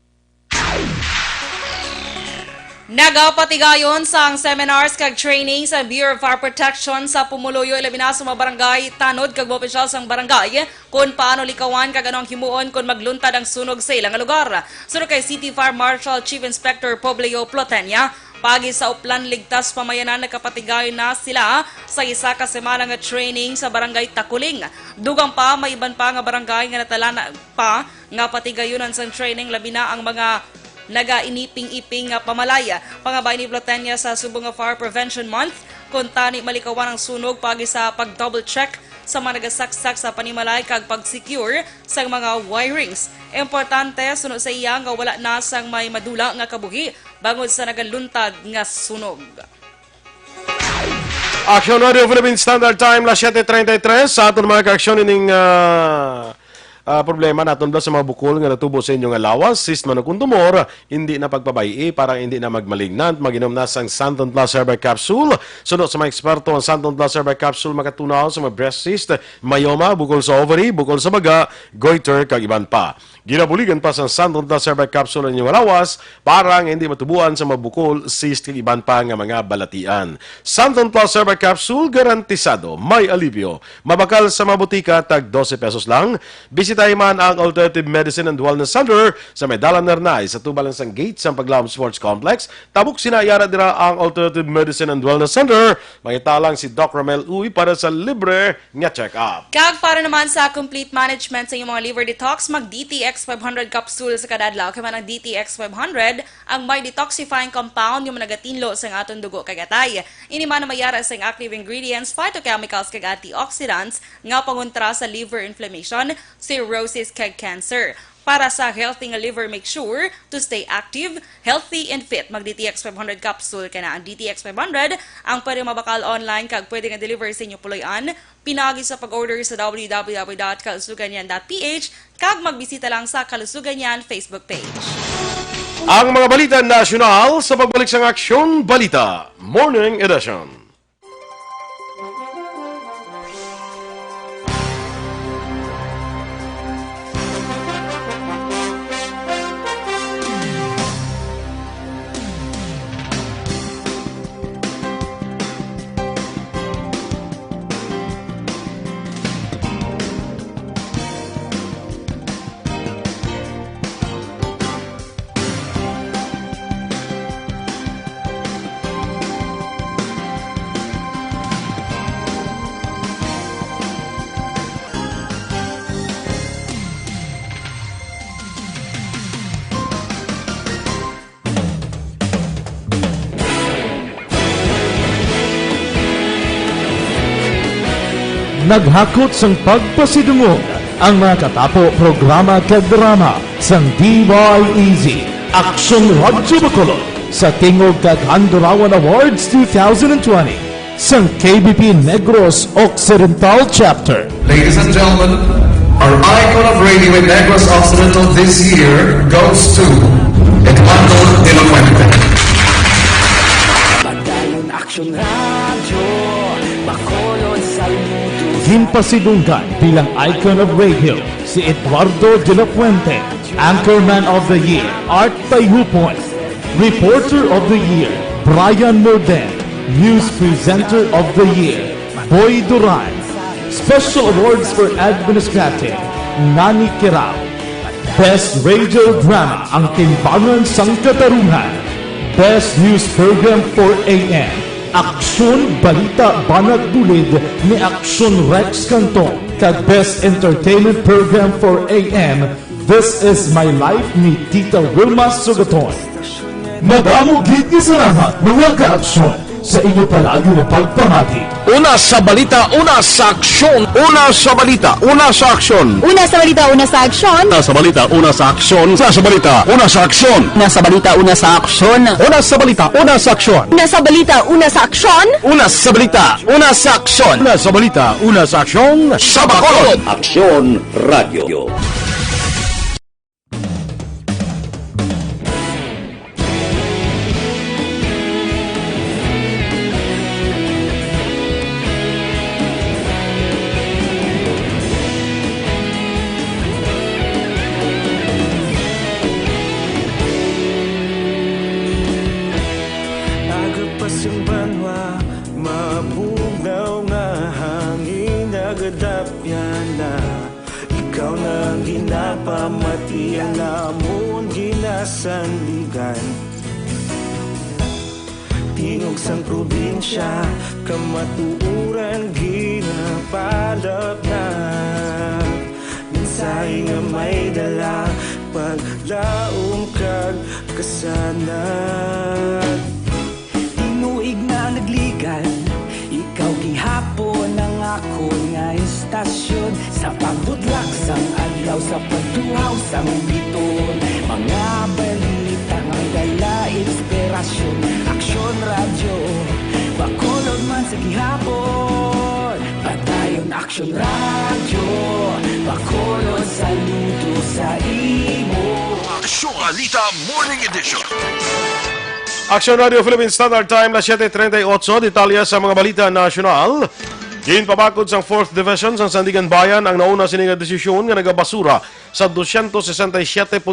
Nagapatigayon sang seminars kag training sa Bureau of Fire Protection sa Pumuluyo ilabina sa mga barangay tanod kag opisyal sang barangay kung paano likawan kag anong himuon kung magluntad ang sunog sa ilang lugar. Sunod kay City Fire Marshal Chief Inspector Poblio Plotenia, pagi sa Uplan Ligtas Pamayanan nagkapatigayon na sila sa isa ka semana nga training sa barangay Takuling. Dugang pa may iban pa nga barangay nga natala na pa nga patigayonan sang training labi na ang mga naga-iniping-iping nga pamalaya. Pangabay ni Plotenia sa subong nga Fire Prevention Month, kung tani malikawan ang sunog pagi sa pag-double check sa mga nagasaksak sa panimalay kag pag-secure sa mga wirings. Importante sunod sa iya nga wala na sang may madula nga kabuhi bangod sa nagaluntad nga sunog. Aksyon Radio Philippine Standard Time, la 7:33 sa aton mga ka-aksyon ining problema naton sa mga bukol nga natubo sa inyong lawas, sis manukun tumor, hindi na pagpabayi, parang hindi na magmalignant, maginom na sang Santon Plus Herbal Capsule. Sunod sa mga eksperto, ang Santon Plus Herbal Capsule makatunaw sa mga breast cyst, myoma, bukol sa ovary, bukol sa baga, goiter, kag iban pa. Ginabuligan pa sa Santon Plus Herbal Capsule ang inyong lawas, parang hindi matubuan sa mga bukol, cyst, kag iban pa nga mga balatian. Santon Plus Herbal Capsule, garantisado, may alivio. Mabakal sa mga butika, tag 12 pesos lang. Bisitahin man ang Alternative Medicine and Wellness Center sa Medala Nernay sa tubalang sang gate sa Paglaom Sports Complex. Tabuk sinayara dira ang Alternative Medicine and Wellness Center. Mangitalang si Doc Ramel Uy para sa libre nga check-up. Kag para naman sa complete management sa inyong mga liver detox, mag-DTX 500 capsule sa kada adlaw. Kaya man ang DTX 500 ang may detoxifying compound yung nagatinlo sa atong dugo kag atay. Ini man na mayara sa active ingredients, phytochemicals kag antioxidants nga pangontra sa liver inflammation, cirrhosis kag cancer. Para sa healthy nga liver, make sure to stay active, healthy, and fit. Mag-DTX 500 capsule ka na. Ang DTX 500 ang pwede mabakal online kag pwede nga deliver sa inyo puloy-an. Pinagi sa pag-order sa www.kalusuganyan.ph kag magbisita lang sa Kalusuganyan Facebook page. Ang mga balita nasyonal sa pagbalik sa Aksyon Balita Morning Edition. naghakot sang pagpasidungog ang mga katapo programa kag drama sang DYEZ Aksyon Radyo Bacolod sa Tingog kag Handurawan Awards 2020 sang KBP Negros Occidental Chapter. Ladies and gentlemen, our icon of radio in Negros Occidental this year goes to Eduardo de la Fuente. Padayon Aksyon Radyo Bacolod saludo. Ginpasidunggan bilang icon of radio si Eduardo de la Fuente, Anchorman of the Year Art Tayupon, Reporter of the Year Brian Morden, News Presenter of the Year Boy Duran, Special Awards for Administrative Nani Kirao, Best Radio Drama ang Timbangan sang Katarungan, Best News Program for AM Aksyon Balita Banat Bulid ni Aksyon Rex Canton, kag Best Entertainment Program for AM This Is My Life ni Tita Wilma Sugaton. Madamo gid ni salamat mga ka-aksyon sa inyo palagi na pagpamati. Una sa balita, una sa aksyon. Una sa balita, una sa aksyon. Una sa balita, una sa aksyon. Una sa balita, una sa aksyon. Una sa balita, una sa aksyon. Una sa balita, una sa aksyon. Una sa balita, una sa aksyon. Una sa balita, una sa aksyon. Una sa balita, una sa aksyon. Una sa balita, una sa aksyon. Sa Bacolod. Aksyon Radio. Agapas yung banwa, mabugaw nga hangin, agadapya na. Ikaw na ang ginapamati, ang namon ginasanligan. Tingog sang probinsya, kamatuuran ginapalap na. Minsay nga may dala, paglaom kag kasanag. Tinuig na nagligan, ikaw gihapon ang ako nga istasyon. Sa pagbudlak sang adlaw, sa pagtuhaw sang biton. Mga balita nga dala inspirasyon. Aksyon Radyo Bacolod man sa gihapon. Padayon Aksyon Radyo Bacolod saludo sa imo. Aksyon Balita Morning Edition. Aksyon Radio Philippine Standard Time na 7:38, detalya sa mga balita nasyonal. Ginpabakod sang 4th Division sa Sandigan Bayan ang nauna sininga desisyon nga nagabasura sa 267.3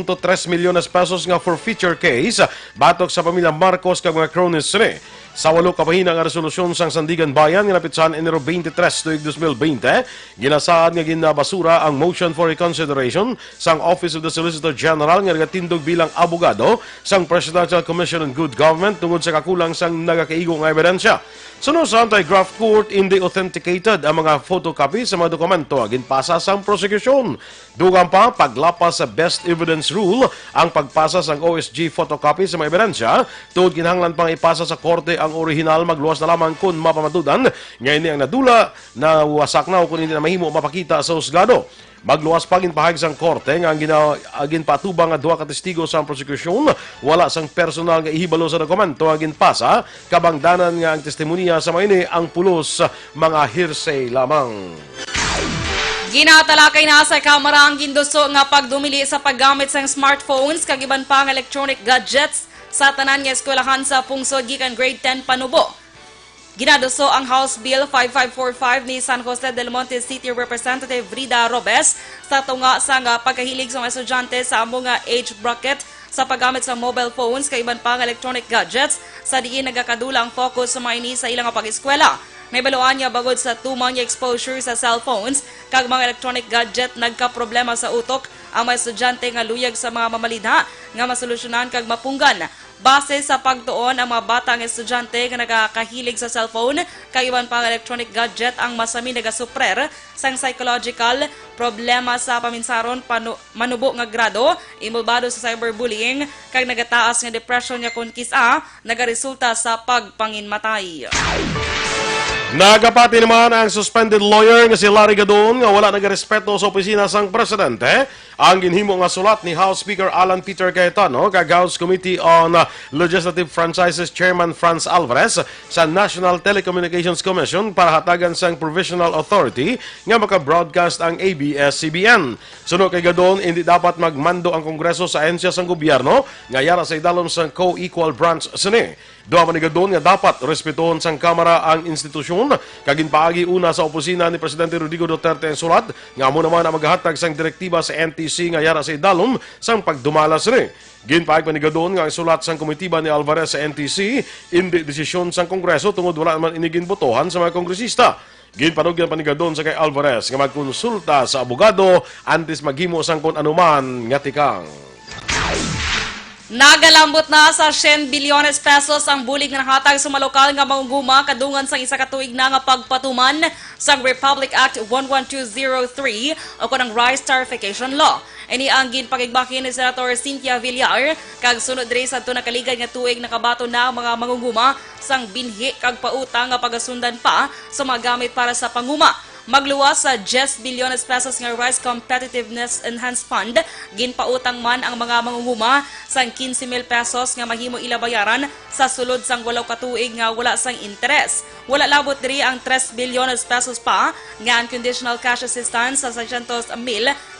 milyones pesos nga forfeiture case batok sa pamilya Marcos kag mga cronies ni. Sa 8 kapahina nga resolusyon sang Sandigan Bayan nga napitsan Enero 23 tuig 2020, ginasaad nga ginabasura ang motion for reconsideration sang Office of the Solicitor General nga nagatindog bilang abogado sang Presidential Commission on Good Government tungod sa kakulang sang nagakaigo nga ebidensya. Sunod sa anti-graft court, hindi authenticated ang mga photocopy sa mga dokumento ginpasa sang prosecution. Dugang pa, paglapas sa best evidence rule ang pagpasa sang OSG photocopy sa mga ebidensya, tuod kinahanglan pang ipasa sa korte ang original magluwas na lamang kung mapamatudan. Ngayon ang nadula na wasak na o kung hindi na mahimo mapakita sa husgado. Magluwas pa ginpahayag sang korte nga ang ginpatubang nga duha ka testigo sa prosecution wala sang personal nga ihibalo sa dokumento ang ginpasa kabangdanan nga ang testimonya sa maini ang pulos mga hearsay lamang. Ginatalakay na sa kamera ang ginduso nga pagdumili sa paggamit sang smartphones kag iban pa nga electronic gadgets sa tanan nga eskwelahan sa pungsod gikan grade 10 panubo. Ginaduso ang House Bill 5545 ni San Jose del Monte City Representative Frida Robes sa tunga sa nga pagkahilig sa mga estudyante sa among nga age bracket sa paggamit sa mobile phones kay iban pang electronic gadgets sa diin nagakadulang focus sa mga ini sa ilang pag-eskwela. Naibaluan niya bagod sa tumang exposure sa cellphones kag mga electronic gadget nagka-problema sa utok ang mga estudyante nga luyag sa mga mamalidha nga masolusyonan kag mapunggan. Base sa pagtuon, ang mga batang estudyante nga nagakahilig sa cellphone kag iban pang electronic gadget ang masami nagasuprer sang psychological problema sa paminsaron manubo nga grado, imulbado sa cyberbullying kag nagataas nga depression nga kun kisa nagaresulta sa pagpanginmatay. Nagapati naman ang suspended lawyer nga si Larry Gadon nga wala nagarespeto sa opisina sang presidente. Ang ginhimo nga sulat ni House Speaker Alan Peter Cayetano kag House Committee on Legislative Franchises Chairman Franz Alvarez sa National Telecommunications Commission para hatagan sang provisional authority nga maka-broadcast ang ABS-CBN. Suno kay Gadon, hindi dapat magmando ang Kongreso sa ahensya sang gobyerno nga yara sa idalom sang co-equal branch sini. Doa man ni Gadon nga dapat respetuhon sang Kamara ang institusyon kag ginpaagi una sa opisina ni Presidente Rodrigo Duterte ang sulat nga amo naman ang maghatag sang direktiba sa NTC nga yara sa idalom sang pagdumalas ni. Ginpaag pa ni Gadon nga ang sulat sang komitiba ni Alvarez sa NTC hindi desisyon sang Kongreso tungod wala man inigin botohan sa mga kongresista. Ginpanugyan pa ni Gadon sa kay Alvarez nga magkonsulta sa abogado antes maghimo sang kon anuman nga tikang. Nagalambot na sa 10 bilyones pesos ang bulig nga nahatag sa malokal nga mangguma kadungan sang isa ka tuig na nga pagpatuman sang Republic Act 11203 o kanang Rice Tarification Law. Ini ang ginpakigbakin ni Senator Cynthia Villar kag sunod diri sa nakaligad nga tuig nakabato na ang mga mangguma sang binhi kag pautang nga pagasundan pa sa mga gamit para sa panguma. Magluwas sa 10 bilyones pesos nga Rice Competitiveness Enhanced Fund, ginpautang man ang mga mangunguma sang 15,000 pesos nga mahimo ilabayaran sa sulod sang 8 ka tuig nga wala sang interes. Wala labot diri ang 3 bilyones pesos pa nga unconditional cash assistance sa 600,000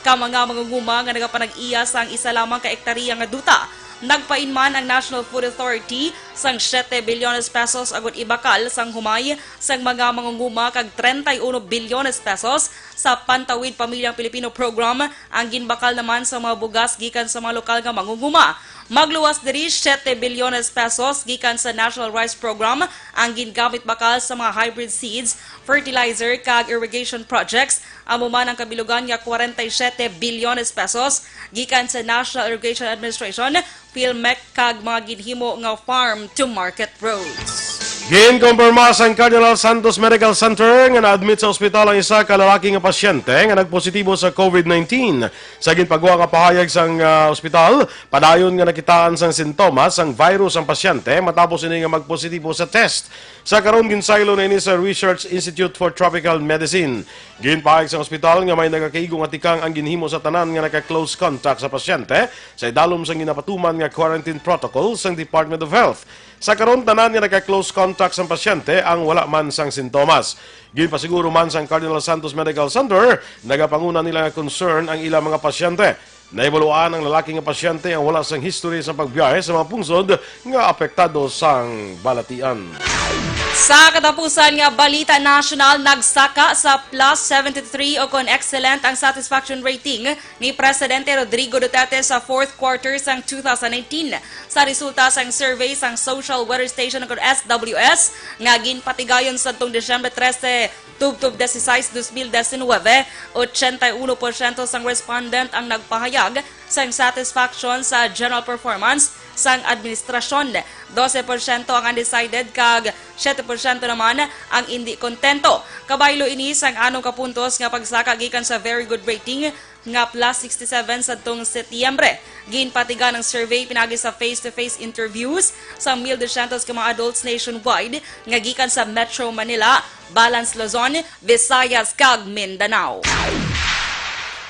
ka mga mangunguma nga nagapanag-iya sang isa lamang ka ektarya nga duta. Nagpainman ang National Food Authority sang 7 bilyones pesos agud ibakal sang humay sang mga mangunguma kag 31 bilyones pesos sa Pantawid Pamilyang Pilipino Program ang ginbakal naman sa mga bugas gikan sa mga lokal nga mangunguma. Magluwas diri 7 bilyones pesos gikan sa National Rice Program ang gingamit bakal sa mga hybrid seeds, fertilizer kag irrigation projects. Amo man ang kabilugan nga 47 bilyones pesos gikan sa National Irrigation Administration, PhilMec kag mga ginhimo nga farm to market roads. Ginkonfirma sa Cardinal Santos Medical Center nga na-admit sa ospital ang isa ka lalaki nga pasyente nga nagpositibo sa COVID-19. Sa ginpagawa nga pahayag sang ospital, padayon nga nakitaan sang sintomas sang virus ang pasyente matapos ini nga magpositibo sa test. Sa karon ginsaylo na ini sa Research Institute for Tropical Medicine. Ginpahayag sa ospital nga may nagakaigong atikang ang ginhimo sa tanan nga naka-close contact sa pasyente sa idalom sang ginapatuman nga quarantine protocol sang Department of Health. Sa karon tanan nga naka-close contact sa pasyente ang wala man sang sintomas. Ginpasiguro man sang Cardinal Santos Medical Center, nagapanguna nila nga concern ang ilang mga pasyente. Naibuluan ang lalaki nga pasyente ang wala sang history sa pagbiyahe sa mga pungsod nga apektado sang balatian. Sa katapusan nga Balita National, nagsaka sa plus 73 o kon excellent ang satisfaction rating ni Presidente Rodrigo Duterte sa fourth quarter sang 2019. Sa resulta sang survey sang Social Weather Station o kon SWS, nga ginpatigayon sa tong Disyembre 13, tubtub 16, 2019, 81% sang respondent ang nagpahayag sang satisfaction sa general performance sang administrasyon. 12% ang undecided kag 7% naman ang hindi kontento. Kabaylo ini sang anong kapuntos nga pagsaka gikan sa very good rating nga plus 67 sa tong Setyembre. Ginpatiga ng survey pinagi sa face-to-face interviews sa 1,200 ka mga adults nationwide nga gikan sa Metro Manila, Balance Luzon, Visayas kag Mindanao.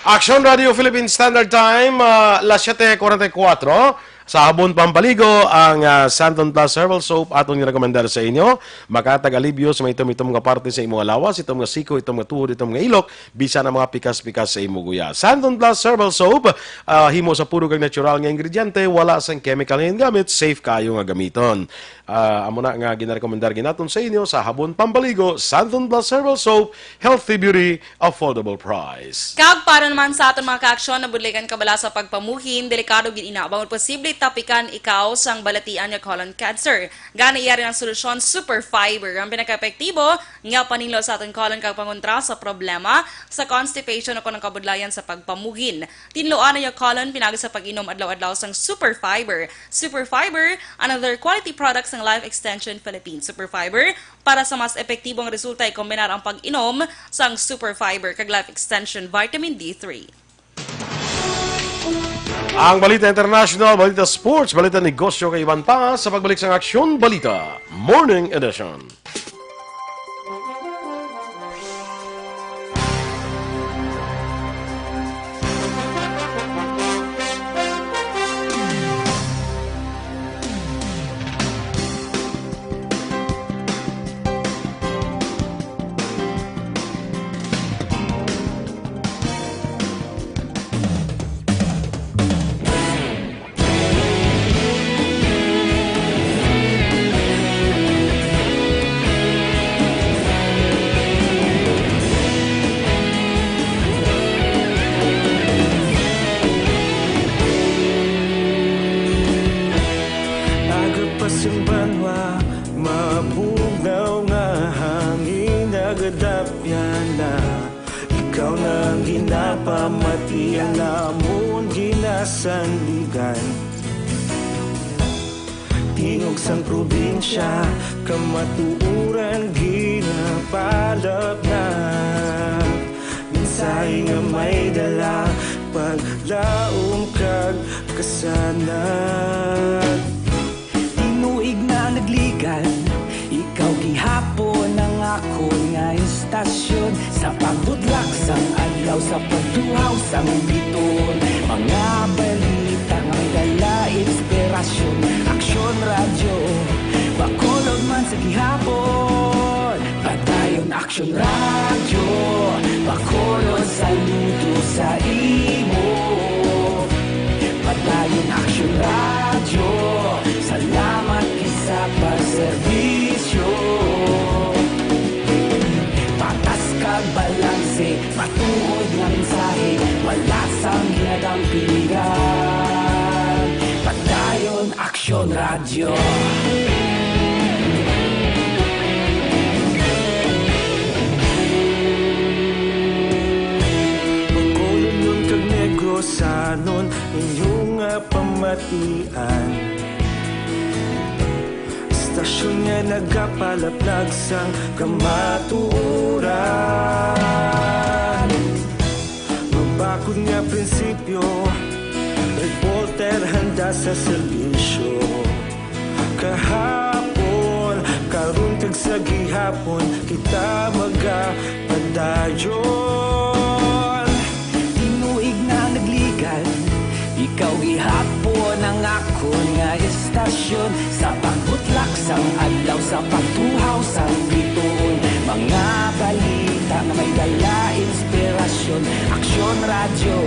Aksyon Radio Philippine Standard Time, las 7:44. Sa Habon Pampaligo, ang Santon Plus Herbal Soap atong nirekomendar sa inyo. Makatag-alibyo sa may itom-itom nga parte sa imong lawas, itom nga siko, itom nga tuhod, itom nga ilok, bisa na mga pikas-pikas sa imong guya. Santon Plus Herbal Soap, himo sa puro kag natural nga ingrediente, wala sang chemical nga gamit, safe kayo nga gamiton. Amo na nga ginarekomendar ginaton sa inyo sa Habon Pampaligo, Santon Plus Herbal Soap, healthy beauty, affordable price. Kag para naman sa aton mga ka-aksyon na budlikan kabala sa pagpamuhin, delikado gid ina bawal posible tapikan ikaw sang balatian nga colon cancer. Gana iyari ang solusyon Super Fiber, ang pinaka-epektibo nga paninglo sa aton colon kag pangontra sa problema sa constipation o kanang kabudlayan sa pagpamuhin. Tinloan na yung colon pinagi sa pag-inom adlaw-adlaw sang Super Fiber. Super Fiber, another quality products ng Life Extension Philippines. Super Fiber, para sa mas epektibong resulta ay kombinar ang pag-inom sang Super Fiber kag Life Extension Vitamin D3. Ang Balita International, Balita Sports, Balita Negosyo kay Ivan pa sa pagbalik sa Aksyon Balita Morning Edition. pamatian namon ginasanligan. Tingog sang probinsya, kamatuuran ginapalap na. Minsay nga may dala, paglaom kag kasanag. Tinuig na nagligan, ikaw gihapon ang ako nga istasyon. Sa pagbudlak sang adlaw, sa pagtuhaw sang biton. Mga balita nga may dala inspirasyon. Aksyon radyo, bakolod man sa gihapon. Padayon aksyon radyo, bakolod saludo sa imo. Padayon aksyon radyo, salamat sa pagserbisyo. Patas kag balanse, matuod nga mensahe, wala sang ginadampiligan. Padayon aksyon radyo. Pagkulon nun kag negosanon, inyong pamatian. Stasyon nga nagapalaplag sang kamatuuran. Mabakod nga prinsipyo, reporter handa sa serbisyo. Kahapon, karon kag sa gihapon, kita magapadayon. Tinuig na nagligan, ikaw gihapon ang ako nga istasyon. Sa pagbutlak sang adlaw, sa pagtuhaw sang biton. Mga balita na may dala inspirasyon. Aksyon radyo,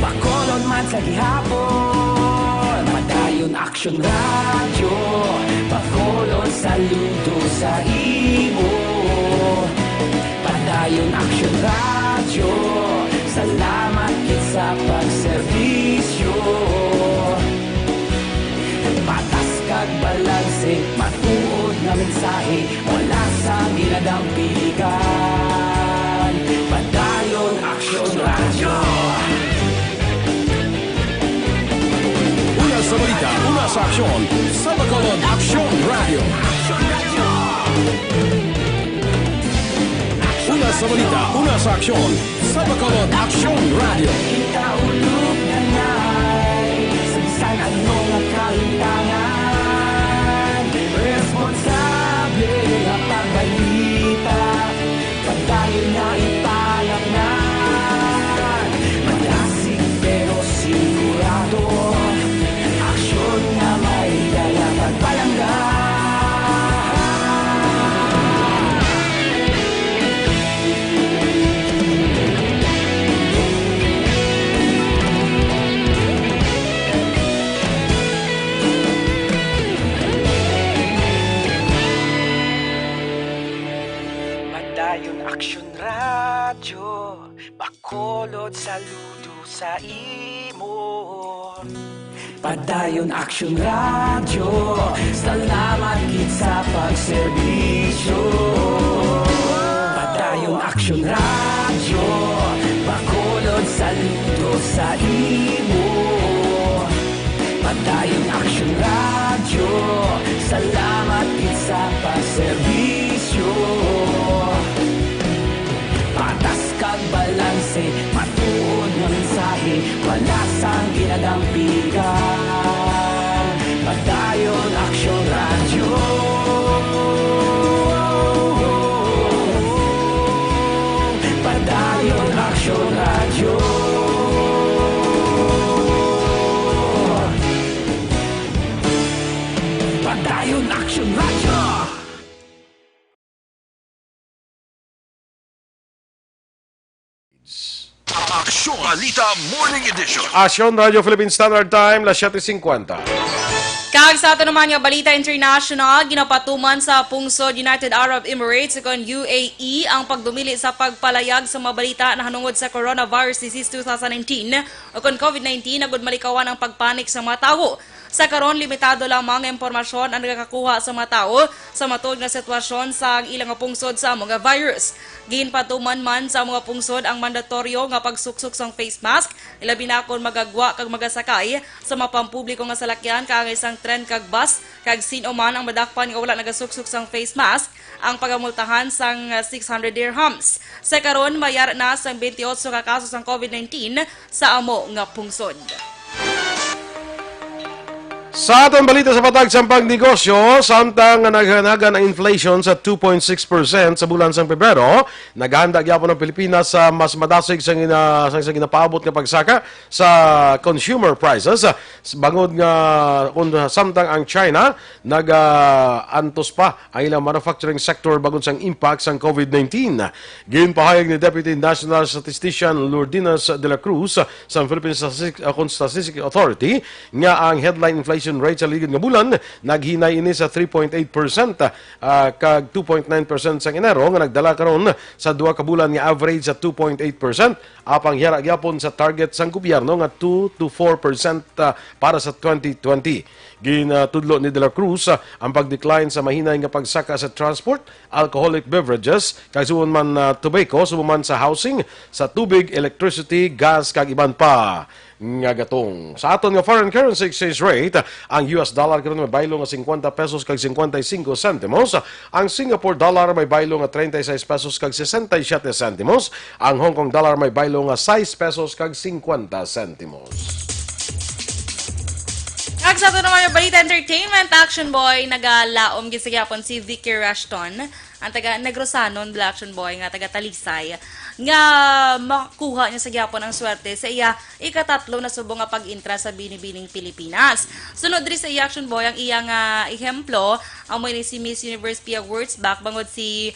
bakolon man sa gihapon. Padayon aksyon radyo, bakolon saludo sa imo. Padayon aksyon radyo, salamat kit sa pagserbisyo. Patas kag balanse, matuod na mensahe, wala sa ginadampiligan. Padayon aksyon radyo. Una sa balita, una sa aksyon, sa Bacolod Aksyon Radio. Una sa balita, una sa aksyon, sa Bacolod Aksyon Radio. Kita ulog na na'y sabisan ano nga kalintangan. Responsable ang pagbalita, pagdayon na ipalang na. Malasig pero sigurado, aksyon nga may dala pagpalanggan. Padayon aksyon radyo, bakolod saludo sa imo. Padayon aksyon radyo, salamat kit sa pagserbisyo. Padayon aksyon radyo, bakolod saludo sa imo. Padayon aksyon radyo, salamat kit sa pagserbisyo. Patas kag balanse, matuod nga mensahe, wala sang ginadampigan. Padayon aksyon radyo. Padayon aksyon radyo. Padayon aksyon radyo. Aksyon Balita Morning Edition. Aksyon Radio Philippine Standard Time, las 7:50. Kag sa ato naman nga Balita International, ginapatuman sa pungsod United Arab Emirates kon UAE ang pagdumili sa pagpalayag sa mga balita na hanungod sa coronavirus disease 2019 o kon COVID-19 agud malikawan ang pagpanik sa mga tawo. Sa karon limitado lamang ang impormasyon ang nagakakuha sa mga tao sa matuod nga sitwasyon sa ilang pungsod sa mga virus. Ginpatuman man sa mga pungsod ang mandatoryo nga pagsuksok sang face mask, ilabi na kon magagwa kag magasakay sa mga pampubliko nga salakyan kag isang tren kag bus kag sino man ang madakpan nga wala nagasuksok sang face mask ang pagamultahan sang 600 dirhams. Sa karon mayar na sang 28 ka kaso sang COVID-19 sa amo nga pungsod. Sa atong balita sa patag sa pagnegosyo, samtang naghanagan ang inflation sa 2.6% sa bulan sa Pebrero, naghanda gyapon ang Pilipinas sa mas madasig sa ginapaabot nga pagsaka sa consumer prices. Bangod nga kung samtang ang China nag-antos pa ang ilang manufacturing sector bangod sang impact sang COVID-19. Ginpahayag ni Deputy National Statistician Lourdinas de la Cruz sa Philippine Statistics Authority nga ang headline inflation rate sa ligid nga bulan naghinay ini sa 3.8% kag 2.9% sa Enero nga nagdala karon sa duha ka bulan nga average sa 2.8%, apang hiyara gyapon sa target sang gobyerno nga 2 to 4% para sa 2020. Ginatudlo ni De La Cruz ang pagdecline sa mahinay nga pagsaka sa transport, alcoholic beverages, kag suman man tobacco, suman sa housing, sa tubig, electricity, gas kag iban pa nga gatong. Sa aton nga foreign currency exchange rate, ang US dollar karon may baylo nga 50 pesos kag 55 centimos, ang Singapore dollar may baylo nga 36 pesos kag 67 centimos, ang Hong Kong dollar may baylo nga 6 pesos kag 50 centimos. Ag sa ito naman yung Balita Entertainment, Action Boy, nagalaom gisigyapon si Vicky Rushton, ang taga Negrosanon, Action Boy, nga taga Talisay, nga makakuha niya sa gyapon ang swerte sa iya ikatatlo na subong nga pag-intra sa Binibining Pilipinas. Sunod diri sa iya, Action Boy, ang iyang ehemplo, ang mo ni si Miss Universe Pia Wurtzbach, bangod si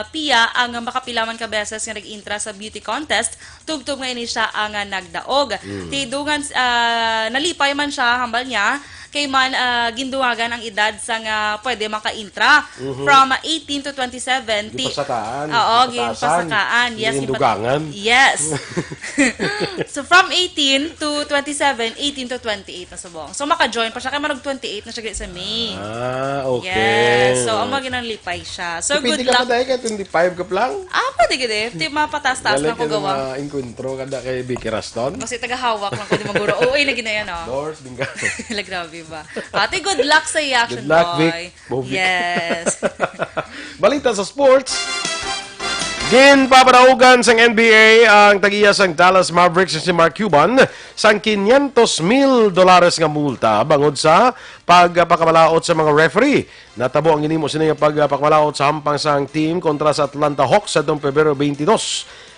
Pia ang makapilaman ka beses nga nag-intra sa beauty contest, tugtog nga ini siya ang nagdaog. Tidungan nalipay man siya hambal niya kay man ginduwagan ang edad sa nga pwede maka-intra from 18 to 27. Gipasakaan. Oo, gipasakaan. Yes, gindugangan. Yes. So from 18 to 27, 18 to 28 na subong. So maka-join pa siya kay manog 28 na siya sa May. Okay. Yes. So ang maginanlipay siya. So Pwede good ka luck. pa dahil ka 25 ka lang? Pwede gid. Di mapataas-taas na ko gawa. Encuentro kada kay Vicky Rushton. Kasi tagahawak lang ko di maguro. Oo, na ginayan, no? Doors, bingka. Grabe ba? Ate, good luck sa iyo, Action Good luck, Boy. Vic. Yes. Balita sa sports. Ginpapadaugan sang NBA ang tagiya sang Dallas Mavericks si Mark Cuban sang $500,000 nga multa bangod sa pagpakamalaot sa mga referee. Natabo ang ginimo sini nga pagpakamalaot sa hampang sang team kontra sa Atlanta Hawks sa Pebrero 22.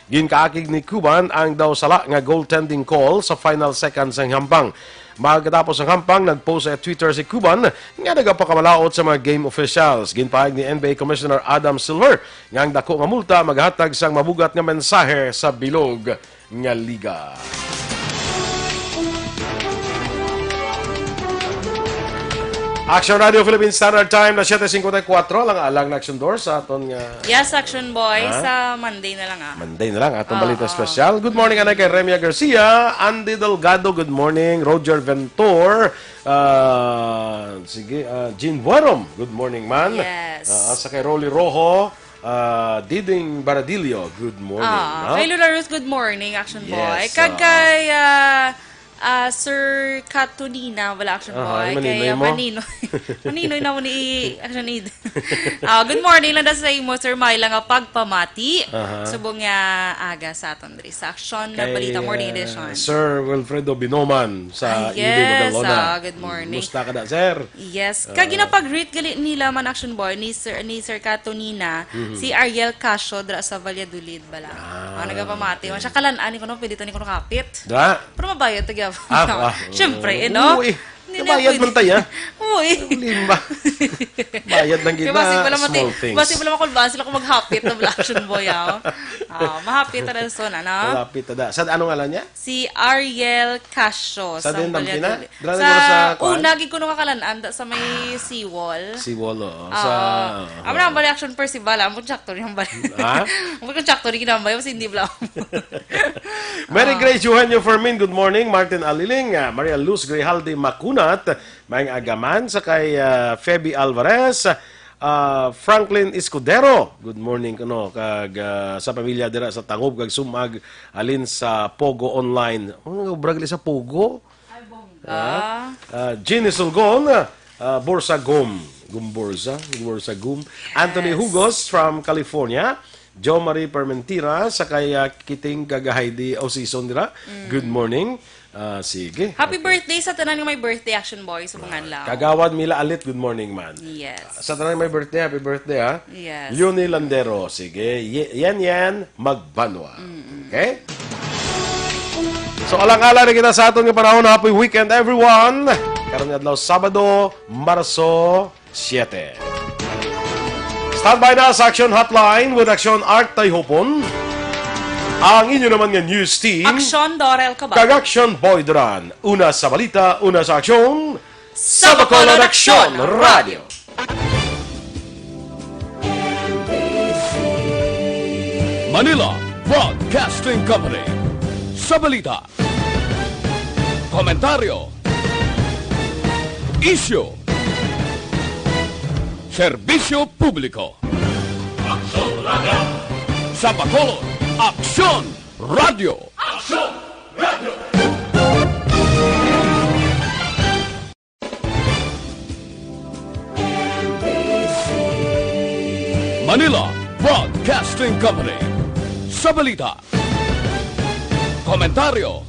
Ginkaakig ni Cuban ang daw sala nga goaltending call sa final seconds sang hampang. Magkatapos ang hampang, nag-post sa Twitter si Cuban nga nagapakamalaot sa mga game officials. Ginpahayag ni NBA Commissioner Adam Silver nga ang dako nga multa maghatag sang mabugat nga mensahe sa bilog nga liga. Action Radio Philippines Standard Time na 7:54 lang alang na Action Doors sa aton nga Yes, Action Boy. Sa Monday na lang Monday na lang atong balita special. Good morning anay kay Remia Garcia, Andy Delgado, good morning, Roger Ventor, Jean Buarom, good morning man. Yes. Sa kay Rolly Rojo, Diding Baradillo, good morning. Kay Lola Ruth, good morning, Action Boy. Yes, Kag kay Sir Katunina, wala Action Boy. Kay Maninoy na mo ni Action Aid. Good morning lang sa imo, Sir Myla, nga pagpamati. Subong nga aga sa aton diri sa Action na Balita Morning Edition. Sir Wilfredo Binoman sa yes, Magalona. good morning. Musta ka na, sir? Yes. Kag ginapag-greet gali nila man Action Boy ni Sir Katunina, si Ariel Casio dra sa Valladolid bala. Nagapamati. Siya kalan-ani ko no, pwede to ni ko kapit. Da. Pero mabayad tagya. Siyempre, no? Uy, kabayad man tayo. Uy. Limba. Bayad lang kita. Small things. Basi pala makulbaan sila kung maghapit na Action Boy. Mahapit na rin so na, no? Mahapit na. Sa anong alam niya? Si Ariel Casio. Sa din Dampina? Sa unagi ko nung kakalanaan sa may seawall. Seawall, oo. Amo na ang bali Action Percival. Amo tsakto rin ang bali. Ha? Amo kong tsakto rin kinambay. Kasi hindi bala. Mary Grace Eugenio Fermin, good morning. Martin Aliling, Maria Luz Grijalde Macunat, Mayang Agaman, sakay Feby Alvarez, Franklin Escudero, good morning kuno kag sa pamilya dira sa Tangob kag sumag alin sa Pogo Online. Ano brag sa Pogo? Ginny Sulgon, Borsa Gum, Borsa Gum. Anthony Hugos from California. Jo Marie Permentira sa kaya kiting kagahay o season dira. Good morning. Sige. Happy birthday sa tanan nga may birthday action boy sa mga adlaw. Kagawad Mila Alit, good morning man. Yes. Sa tanan may birthday, happy birthday ha. Yes. Leonie Landero, sige. Yan magbanwa. Okay? So alang-ala rin kita sa aton nga panahon. Happy weekend everyone. Karon nga adlaw Sabado, Marso 7. Stand by na sa Aksyon Hotline with Aksyon Art Tayhopon. Ang inyo naman nga news team. Aksyon Dorel Cabatu. Kag Aksyon Boy Duran. Una sa balita, una sa aksyon. Sa Bacolod Aksyon Radio. Manila Broadcasting Company. Sa balita. Komentaryo. Issue. Serbisyo publiko. Aksyon Radio. Sa Bacolod, Aksyon Radio. Aksyon Radio. Manila Broadcasting Company. Sa balita. Komentaryo.